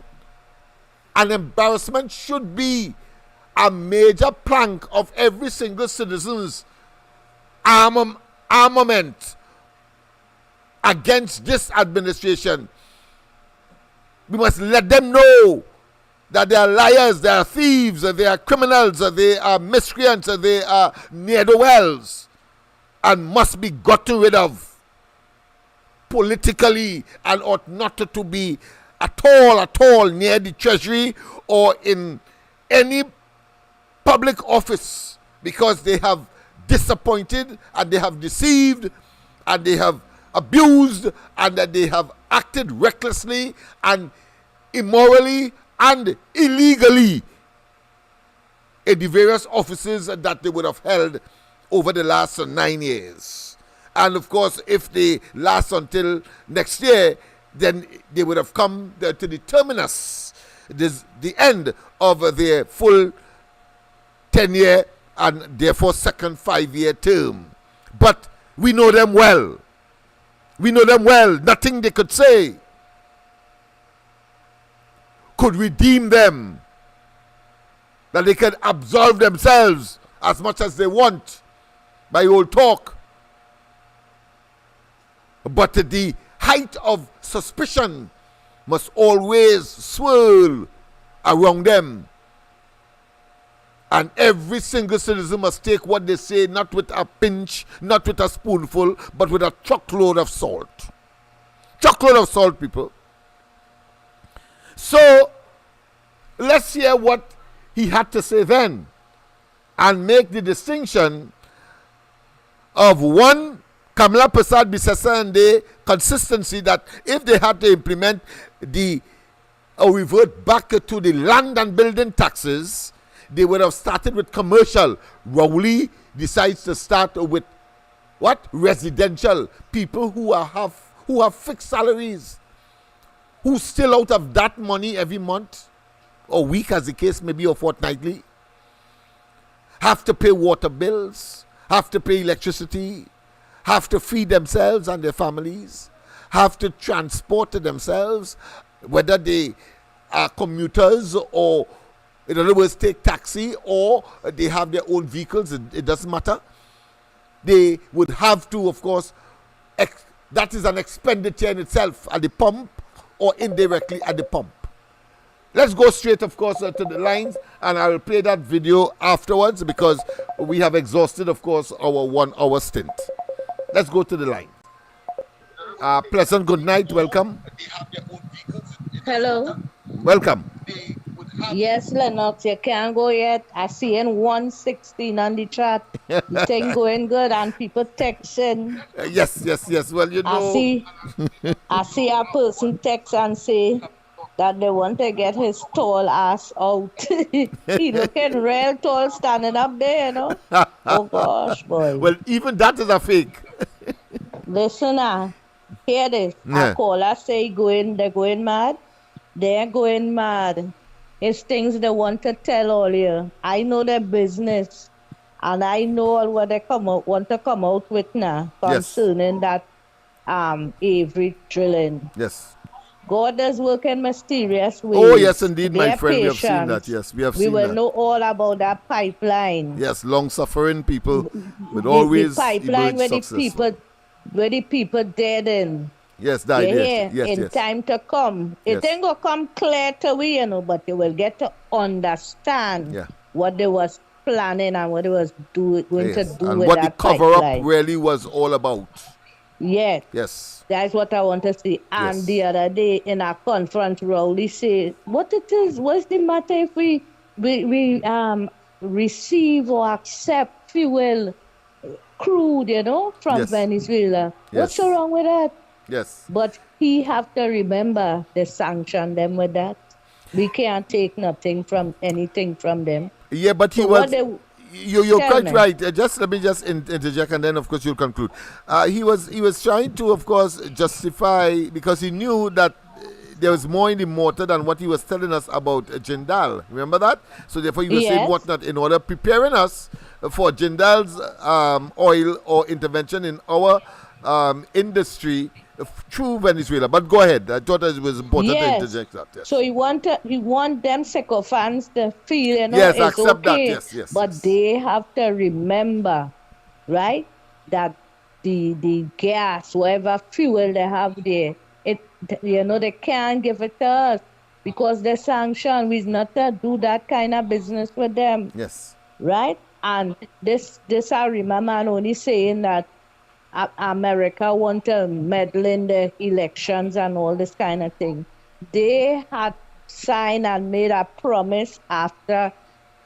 And embarrassment should be a major plank of every single citizen's armament against this administration. We must let them know that they are liars, they are thieves, they are criminals, they are miscreants, they are ne'er-do-wells, and must be gotten rid of politically, and ought not to be at all near the treasury or in any public office, because they have disappointed and they have deceived and they have abused and that they have acted recklessly and immorally and illegally in the various offices that they would have held over the last 9 years. And of course, if they last until next year, then they would have come to the terminus, the end of their full 10-year and therefore second 5-year term. But we know them well. We know them well. Nothing they could say could redeem them, that they can absolve themselves as much as they want by old talk. But the height of suspicion must always swirl around them. And every single citizen must take what they say, not with a pinch, not with a spoonful, but with a truckload of salt. Truckload of salt, people. So, let's hear what he had to say then and make the distinction of one, Kamala Prasad Bisesa and the consistency that if they had to implement or revert back to the land and building taxes, they would have started with commercial. Rowley decides to start with what? Residential. People who have fixed salaries, who still out of that money every month or week, as the case may be, or fortnightly, have to pay water bills, have to pay electricity, have to feed themselves and their families, have to transport themselves, whether they are commuters or, in other words, take taxi, or they have their own vehicles. It doesn't matter. They would have to, of course, that is an expenditure in itself at the pump or indirectly at the pump. Let's go straight, of course, to the lines, and I will play that video afterwards because we have exhausted, of course, our 1 hour stint. Let's go to the line. Pleasant good night. Welcome. Hello. Welcome. Yes, Lennox, you can't go yet. I see in 116 on the chat. The thing going good and people texting. Yes. Well, you know. I see a person text and say that they want to get his tall ass out. He looking real tall standing up there, you know. Oh gosh, boy. Well, even that is a fake. Listen now. Hear this. Yeah. A caller say they're going mad. They're going mad. It's things they want to tell all you. I know their business. And I know all what they want to come out with now concerning that Avery drilling. Yes. God is working mysterious ways. Oh, yes, indeed, my friend. We have seen that. Yes, we have seen that. We will know all about that pipeline. Yes, long-suffering people with always the pipeline where the people dead in. Yes, that in time to come. It ain't gonna come clear to we, you know, but you will get to understand what they was planning and what they was going to do and with what that the cover-up really was all about. Yes. Yes. That's what I want to see. And the other day in our conference, Rowley said, what's the matter if we receive or accept fuel crude, you know, from Venezuela? What's so wrong with that? Yes. But he have to remember they sanction them with that. We can't take anything from them. Yeah, but he was... You're quite right. Let me interject, and then of course you'll conclude. He was trying to, of course, justify, because he knew that there was more in the mortar than what he was telling us about Jindal. Remember that? So therefore he was saying whatnot in order preparing us for Jindal's oil or intervention in our industry through Venezuela. But go ahead. I thought it was important to interject that. Yes. So he want them sycophants to feel, you know, it's accept okay. That. Yes. But they have to remember, right, that the gas, whatever fuel they have there, they can't give it to us because they're sanctioned. We're not to do that kind of business with them. Yes. Right? And this I remember only saying that America want to meddle in the elections and all this kind of thing. They had signed and made a promise after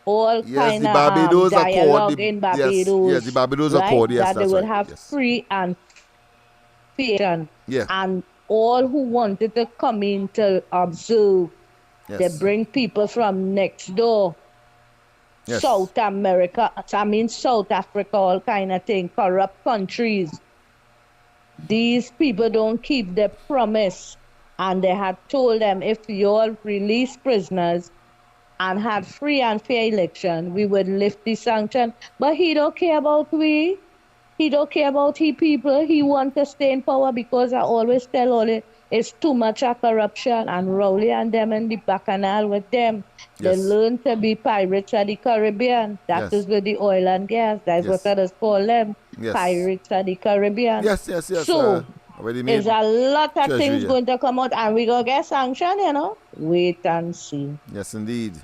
all kind of dialogue in Barbados. Yes, the Barbados right? Accord, yes, that they would right. have free and fair. Yeah. And all who wanted to come in to observe, they bring people from next door. Yes. South America, South Africa, all kind of thing, corrupt countries. These people don't keep their promise. And they had told them if you all release prisoners and had free and fair election, we would lift the sanction. But he don't care about we. He don't care about he people. He want to stay in power because I always tell all it, it's too much of corruption, and Rowley and them in the bacchanal with them. They learn to be pirates of the Caribbean. That is with the oil and gas. That's what others call them. Pirates of the Caribbean. Yes. So there's a lot of things going to come out, and we going to get sanctioned, Wait and see. Yes, indeed.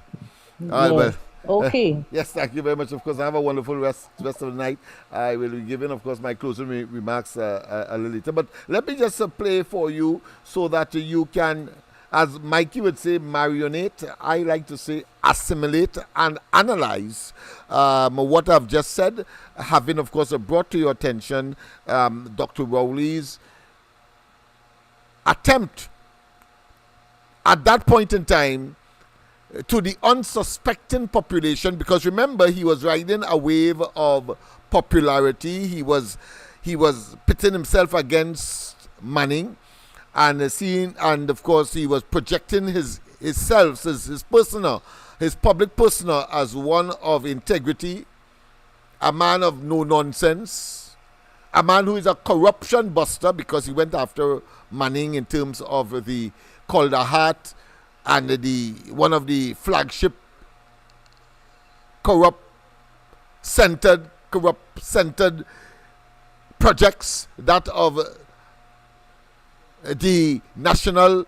All right, well. Okay. Yes, thank you very much. Of course, have a wonderful rest of the night. I will be giving, of course, my closing remarks a little later. But let me just play for you so that you can, as Mikey would say, marionate. I like to say assimilate and analyze what I've just said, having, of course, brought to your attention Dr. Rowley's attempt at that point in time to the unsuspecting population, because remember, he was riding a wave of popularity. He was pitting himself against Manning, and of course he was projecting his public persona as one of integrity, a man of no nonsense, a man who is a corruption buster, because he went after Manning in terms of the Calder Hat and one of the flagship corrupt centered projects, that of the National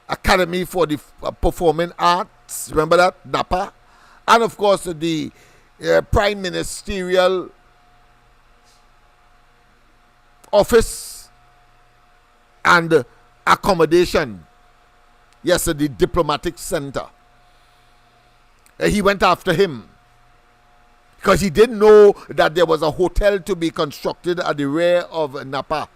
Academy for the Performing Arts. Remember that, NAPA, and of course the Prime Ministerial Office and Accommodation. Yes, the Diplomatic Center. He went after him because he didn't know that there was a hotel to be constructed at the rear of Napa.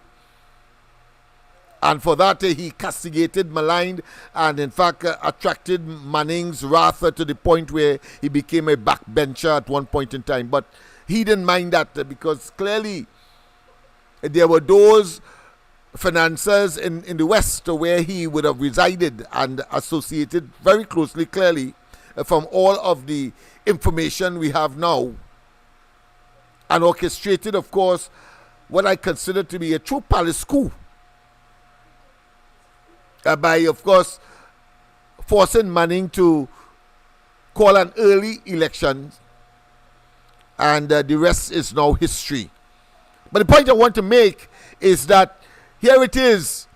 And for that, he castigated, maligned, and in fact attracted Manning's wrath to the point where he became a backbencher at one point in time. But he didn't mind that because clearly there were those financiers in the West where he would have resided and associated very closely, clearly, from all of the information we have now, and orchestrated, of course, what I consider to be a true palace coup by, of course, forcing Manning to call an early election, and the rest is now history. But the point I want to make is that here it is,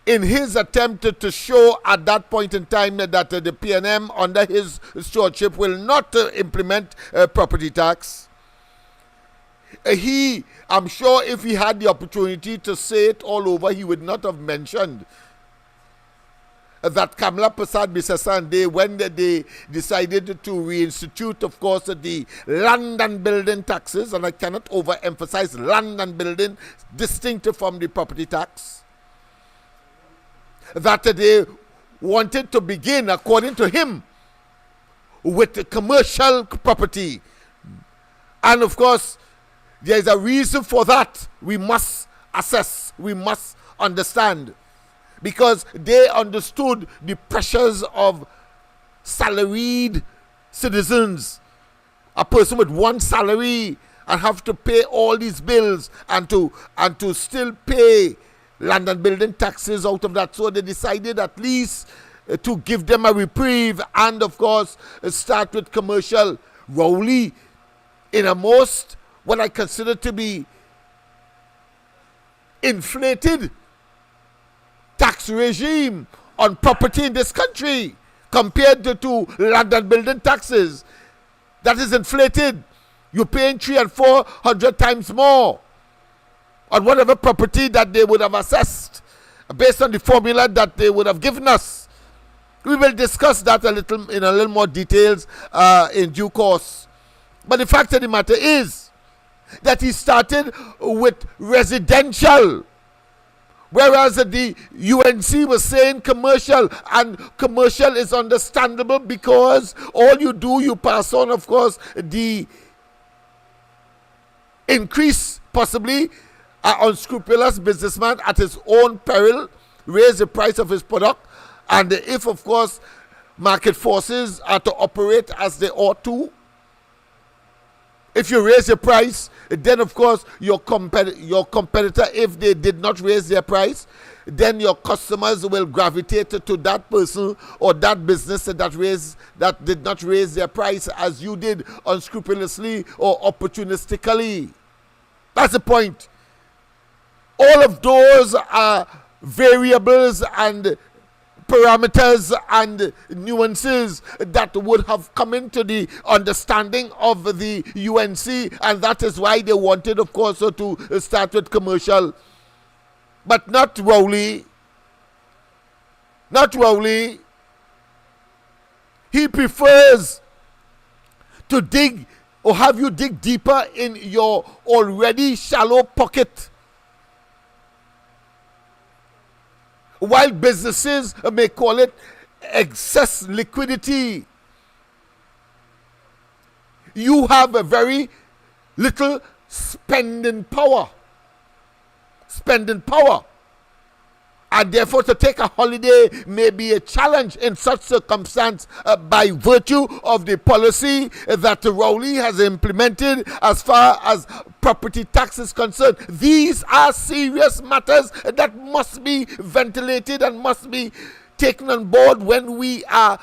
in his attempt to show at that point in time that the PNM under his stewardship will not implement property tax. I'm sure if he had the opportunity to say it all over, he would not have mentioned that Kamala Prasad Bisesande, when they decided to reinstitute, of course, the land and building taxes, and I cannot overemphasize land and building, distinct from the property tax, that they wanted to begin, according to him, with commercial property. And of course, there is a reason for that. We must assess, we must understand, because they understood the pressures of salaried citizens, a person with one salary and have to pay all these bills and to still pay land and building taxes out of that. So they decided at least to give them a reprieve and, of course, start with commercial. Rowley in a most, what I consider to be, inflated tax regime on property in this country compared to land and building taxes. That is inflated. You're paying 300 and 400 times more on whatever property that they would have assessed based on the formula that they would have given us. We will discuss that in a little more details in due course. But the fact of the matter is that he started with residential, whereas the UNC was saying commercial, and commercial is understandable because all you do, you pass on, of course, the increase, possibly unscrupulous businessman at his own peril, raise the price of his product, and if, of course, market forces are to operate as they ought to, if you raise your price, then of course your competitor, if they did not raise their price, then your customers will gravitate to that person or that business that did not raise their price as you did, unscrupulously or opportunistically. That's the point. All of those are variables and parameters and nuances that would have come into the understanding of the UNC, and that is why they wanted, of course, to start with commercial. But not Rowley. Not Rowley. He prefers to dig or have you dig deeper in your already shallow pocket, while businesses may call it excess liquidity. You have a very little spending power. And therefore to take a holiday may be a challenge in such circumstance by virtue of the policy that Rowley has implemented as far as property tax is concerned. These are serious matters that must be ventilated and must be taken on board when we are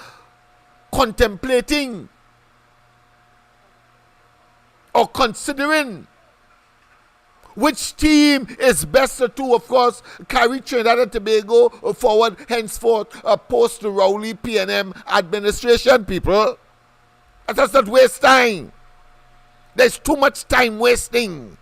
contemplating or considering which team is best to, of course, carry Trinidad and Tobago forward henceforth post the Rowley PNM administration, people. Let us not waste time. There's too much time wasting.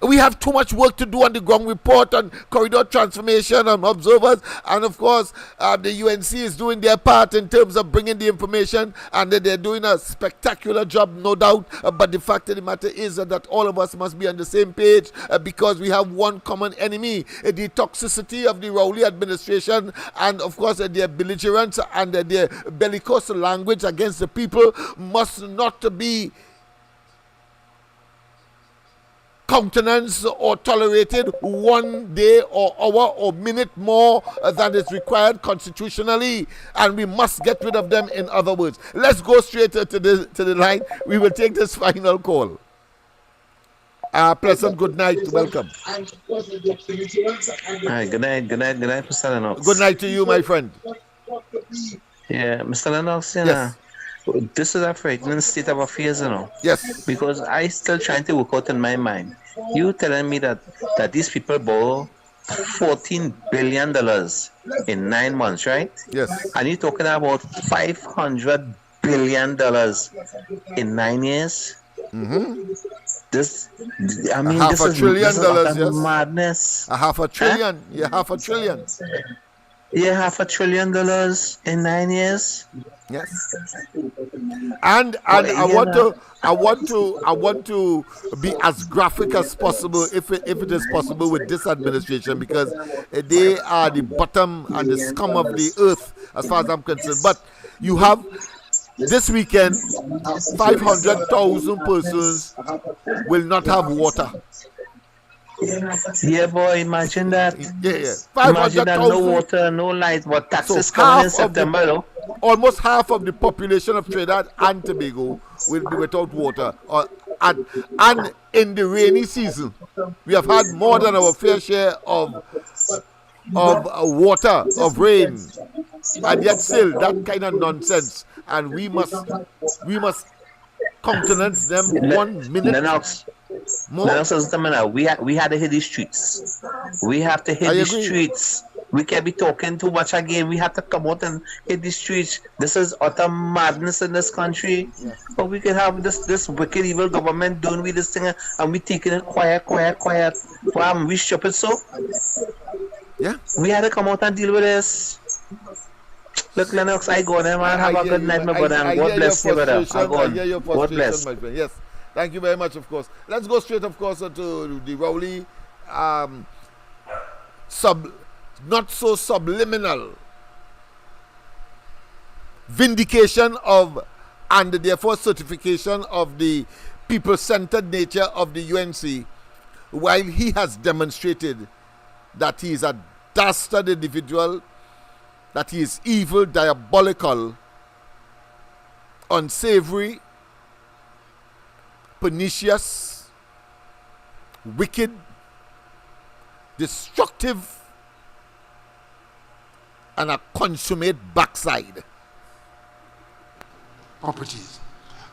We have too much work to do on the ground report, on corridor transformation, on observers, and of course the UNC is doing their part in terms of bringing the information, and they're doing a spectacular job, no doubt, but the fact of the matter is that all of us must be on the same page because we have one common enemy, the toxicity of the Rowley administration, and of course their belligerence and their bellicose language against the people must not be countenance or tolerated one day or hour or minute more than is required constitutionally, and we must get rid of them. In other words, let's go straight to the line. We will take this final call. Pleasant good night. Welcome. Hi, good night, Mr. Lennox. Good night to you, my friend. Yeah, Mr. Lennox, yes. This is a frightening state of affairs, Yes. Because I still trying to work out in my mind. You telling me that these people borrow $14 billion in 9 months, right? Yes. And you're talking about $500 billion in 9 years? Mm-hmm. This is madness. $500 billion. Huh? Yeah, $500 billion. Yeah, $500 billion in 9 years. Yes. And I want to be as graphic as possible, if it is possible, with this administration, because they are the bottom and the scum of the earth as far as I'm concerned. But you have this weekend 500,000 persons will not have water. Yeah, boy, imagine that. Yeah. Imagine that, no water, no light, but taxes coming in September, almost half of the population of Trinidad and Tobago will be without water. And in the rainy season, we have had more than our fair share of water, of rain. And yet still, that kind of nonsense. And we must countenance them 1 minute Lennox, more. Lennox, we had to hit the streets. We have to hit the streets. We can't be talking too much again. We have to come out and hit the streets. This is utter madness in this country. Yes. But we can have this wicked, evil government doing with this thing, and we taking it quiet. Wow, we stupid so. Yeah. We had to come out and deal with this. Look, Lennox, I go there, man. Have a good night, my brother. God bless you, brother. I hear your God bless. My friend. Yes. Thank you very much, of course. Let's go straight, of course, to the Rowley not so subliminal vindication of and therefore certification of the people-centered nature of the UNC, while he has demonstrated that he is a dastard individual, that he is evil, diabolical, unsavory, pernicious, wicked, destructive, and a consummate backside. Properties.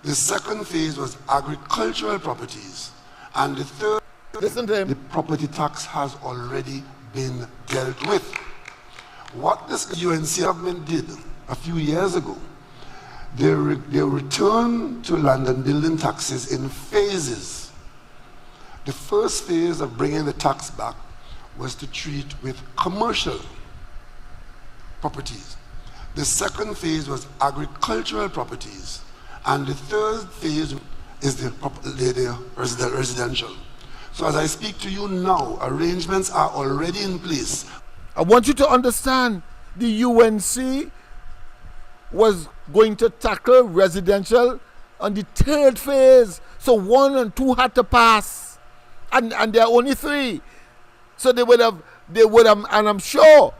The second phase was agricultural properties. And the third, listen to him. The property tax has already been dealt with. What this UNC government did a few years ago, they returned to land and building taxes in phases. The first phase of bringing the tax back was to treat with commercial properties. The second phase was agricultural properties. And the third phase is the residential. So as I speak to you now, arrangements are already in place. I want you to understand the UNC was going to tackle residential on the third phase. So 1 and 2 had to pass. And there are only 3. So they would have, and I'm sure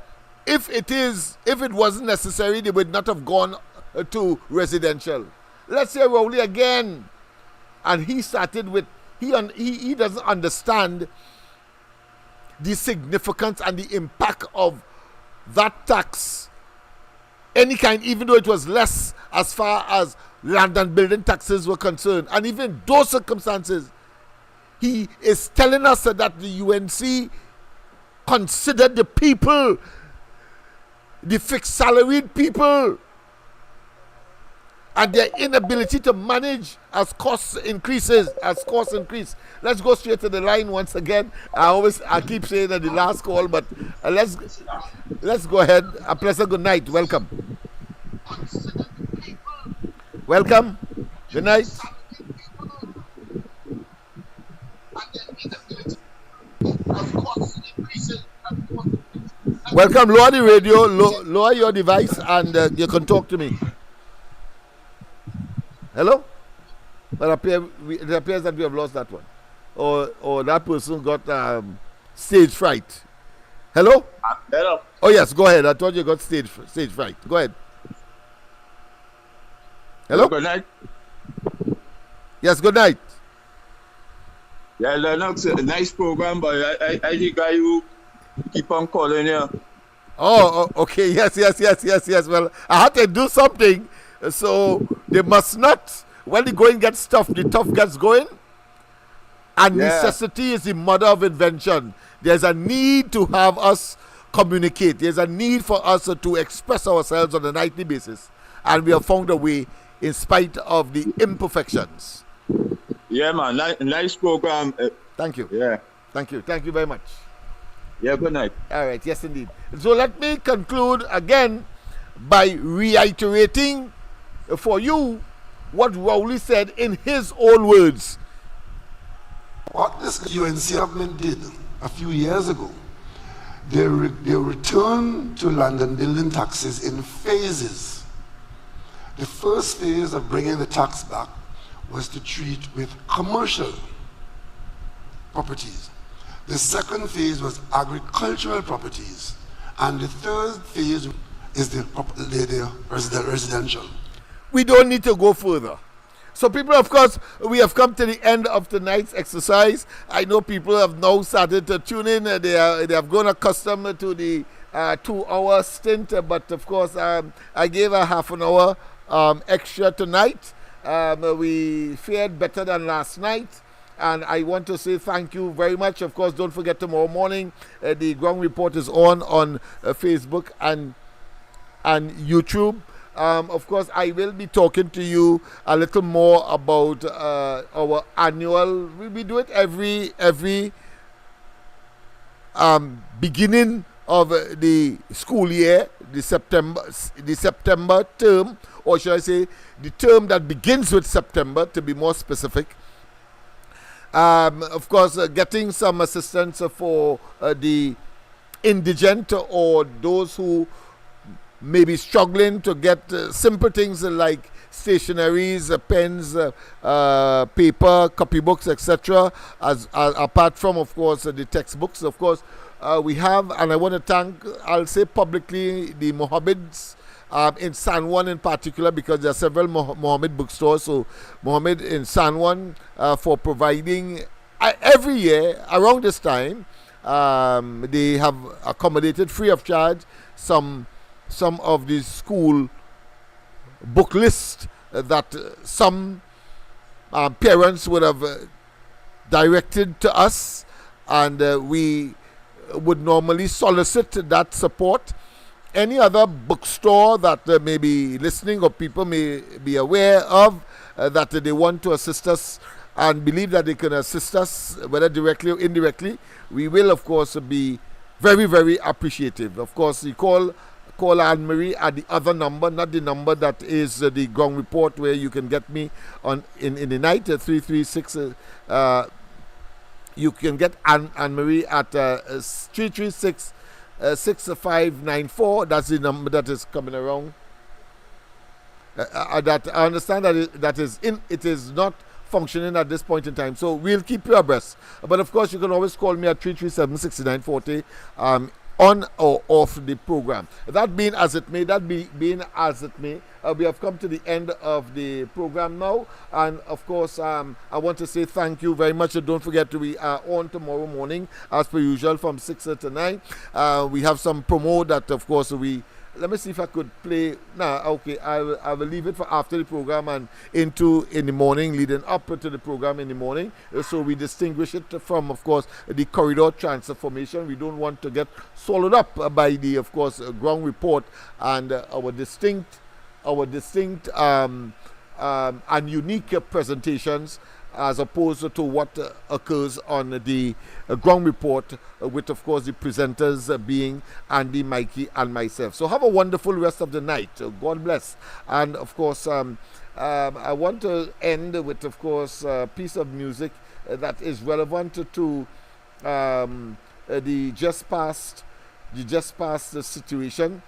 if it wasn't necessary, they would not have gone to residential. Let's say Rowley again. And he started with, he doesn't understand the significance and the impact of that tax. Any kind, even though it was less as far as land and building taxes were concerned. And even those circumstances, he is telling us that the UNC considered the people, the fixed salaried people, and their inability to manage as costs increase. Let's go straight to the line once again. I keep saying that the last call, but let's go ahead. A pleasant good night. Welcome. Good night. Welcome. Lower the radio, lower your device, and you can talk to me. Hello? But it appears that we have lost that one. Or that person got stage fright. Hello? Hello. Oh yes, go ahead. I thought you got stage fright. Go ahead. Hello? Good night. Yes, good night. Yeah, Lennox, a nice program, but I the guy who keep on calling here. Oh, okay. Yes. Well, I had to do something. So they must not, when the going gets tough, the tough gets going. And necessity is the mother of invention. There's a need to have us communicate. There's a need for us to express ourselves on a nightly basis. And we have found a way in spite of the imperfections. Yeah, man. Nice program. Thank you. Yeah. Thank you very much. Yeah, good night. All right, yes indeed. So let me conclude again by reiterating for you what Rowley said in his own words. What this UNC government did a few years ago, they returned to land and building taxes in phases. The first phase of bringing the tax back was to treat with commercial properties. The second phase was agricultural properties. And the third phase is the residential. We don't need to go further. So people, of course, we have come to the end of tonight's exercise. I know people have now started to tune in. They have grown accustomed to the 2-hour stint. But of course, I gave a half an hour extra tonight. we fared better than last night. And I want to say thank you very much. Of course, don't forget tomorrow morning, the ground report is on Facebook and YouTube. Of course, I will be talking to you a little more about our annual. We do it every beginning of the school year, the September term, or should I say, the term that begins with September, to be more specific. Of course, getting some assistance for the indigent or those who may be struggling to get simple things like stationaries, pens, paper, copybooks, etc. As apart from, of course, the textbooks. Of course, we have, and I want to thank, I'll say publicly, the Mohammeds in San Juan in particular, because there are several Mohammed bookstores. So Mohammed in San Juan for providing every year around this time, they have accommodated free of charge some of the school book list that some parents would have directed to us, and we would normally solicit that support. Any other bookstore that may be listening or people may be aware of that they want to assist us and believe that they can assist us, whether directly or indirectly, we will, of course, be very, very appreciative. Of course, you call Anne-Marie at the other number, not the number that is the ground report where you can get me on in the night, 336. You can get Anne-Marie at 336 6594. That's the number that is coming around. That I understand that it is not functioning at this point in time. So we'll keep you abreast. But of course, you can always call me at 337 6940 on or off the program. That being as it may, we have come to the end of the program now. And of course, I want to say thank you very much. Don't forget to be on tomorrow morning, as per usual, from 6 to 9. We have some promo that, of course, let me see if I could play. Okay, I will leave it for after the program and in the morning, leading up to the program in the morning. So we distinguish it from, of course, the corridor transformation. We don't want to get swallowed up by the, of course, ground report and our distinct and unique presentations, as opposed to what occurs on the ground report, with, of course, the presenters being Andy, Mikey, and myself. So have a wonderful rest of the night. God bless. And, of course, I want to end with, of course, a piece of music that is relevant to the just past situation.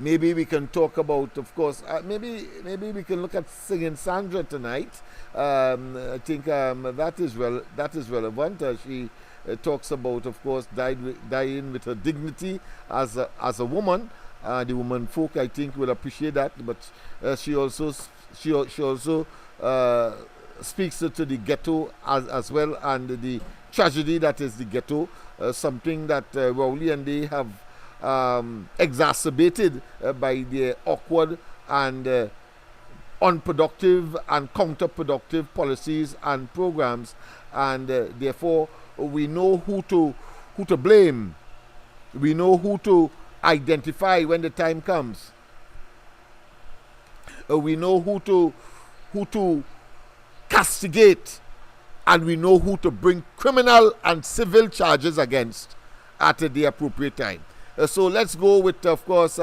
Maybe we can talk about, of course, maybe we can look at Singing Sandra tonight. I think that is relevant. She talks about, of course, dying with her dignity as a woman. The woman folk, I think, will appreciate that. But she also speaks to the ghetto as well, and the tragedy that is the ghetto. Something that Rowley and they have exacerbated by their awkward and unproductive and counterproductive policies and programs, and therefore we know who to blame. We know who to identify when the time comes. We know who to castigate, and we know who to bring criminal and civil charges against at the appropriate time. So let's go with, of course,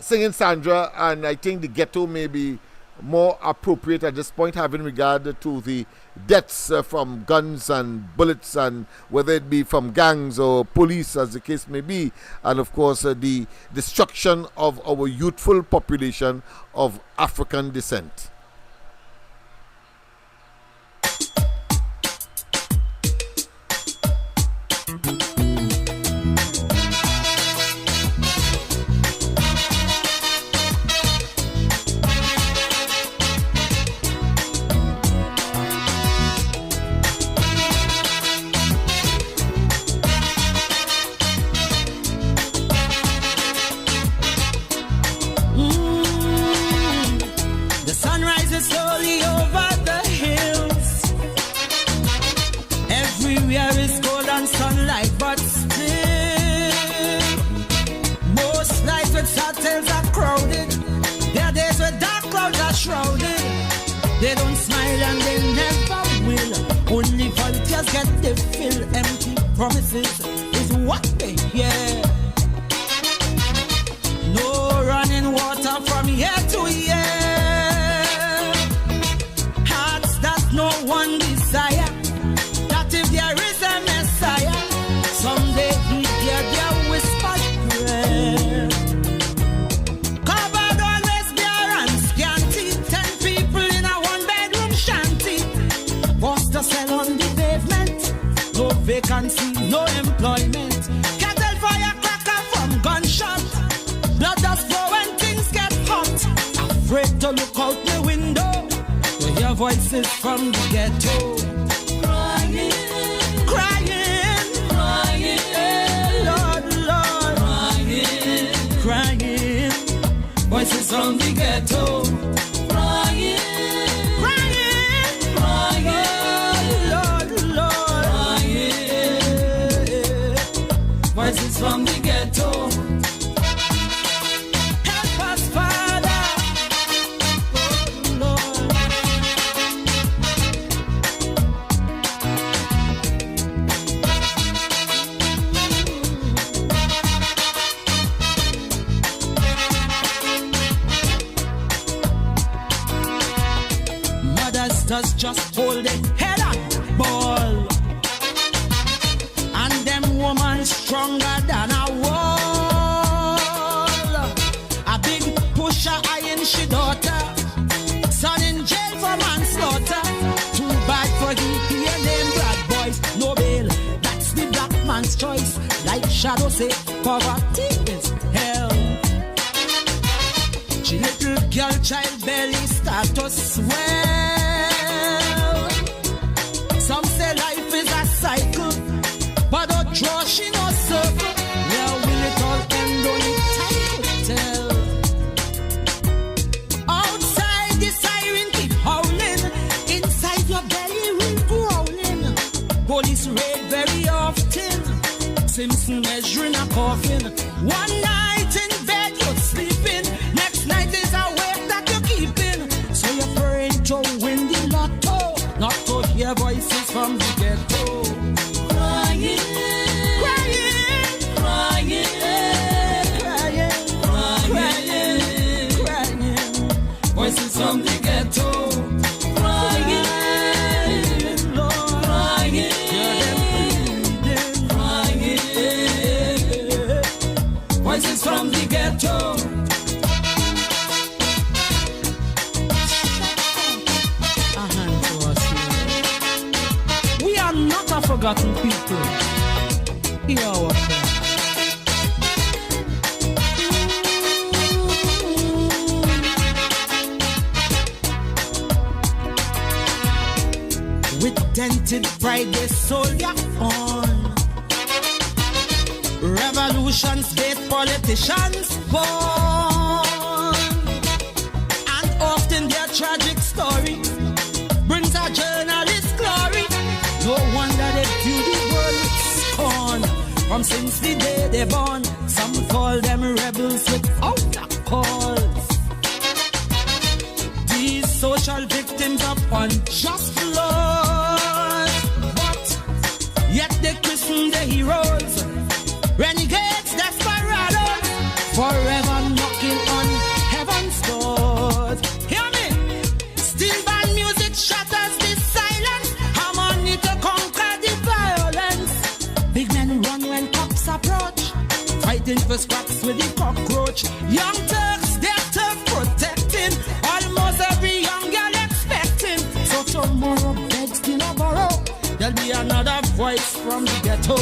Singing Sandra, and I think the ghetto may be more appropriate at this point, having regard to the deaths from guns and bullets, and whether it be from gangs or police, as the case may be, and of course the destruction of our youthful population of African descent. promises is what they hear. No running water from year to year. Hearts that no one desire, that if there is a Messiah, someday he'd hear their whispered prayer. Covered always bare and scanty, 10 people in a one-bedroom shanty. Forced to sell on the pavement, no vacancy, no employment. Cattle firecracker from gunshot. Blood does flow when things get hot. Afraid to look out the window to hear voices from the ghetto. Crying, crying, crying, Lord, Lord, crying, crying. Voices from the ghetto. Crying, crying, crying, Lord, Lord, crying. Voices from the ghetto. Just hold it head up, ball. And them woman stronger than a wall. A big pusher eyeing she daughter. Son in jail for manslaughter. Too bad for he name black boys. No bail, that's the black man's choice. Like Shadow say, poverty is hell. She little girl child belly start to swell. Some say life is a cycle, but don't draw she no circle. Where will it all end? Only time could tell. Outside the siren keep howling, inside your belly will growling. Police raid very often, Simpson measuring a coffin. One night in bed you're sleeping, next night is a wake that you're keeping. So you're praying to win the lotto, not to hear voices from the ghetto. Crying, crying, crying, crying, crying, crying. Voices from the ghetto. Crying, Lord, crying, hear them pleading. Crying, voices from the ghetto. Forgotten people, hear our prayer. With dented pride they soldier on. Revolutions hate politicians born. And often their tragic story brings a journalist glory. No wonder they view the world with scorn. From since the day they born, some call them rebels without a cause. These social victims of unjust laws, but yet they christen the heroes, renegades, desperados, forever knocking on heaven's doors. Hear me? Steel band music shatters the silence. To conquer the violence. Big men run when cops approach, fighting for scraps with the cockroach. Young Turks, they're turf protecting, almost every young girl expecting. So tomorrow begs to no borrow, there'll be another voice from the ghetto.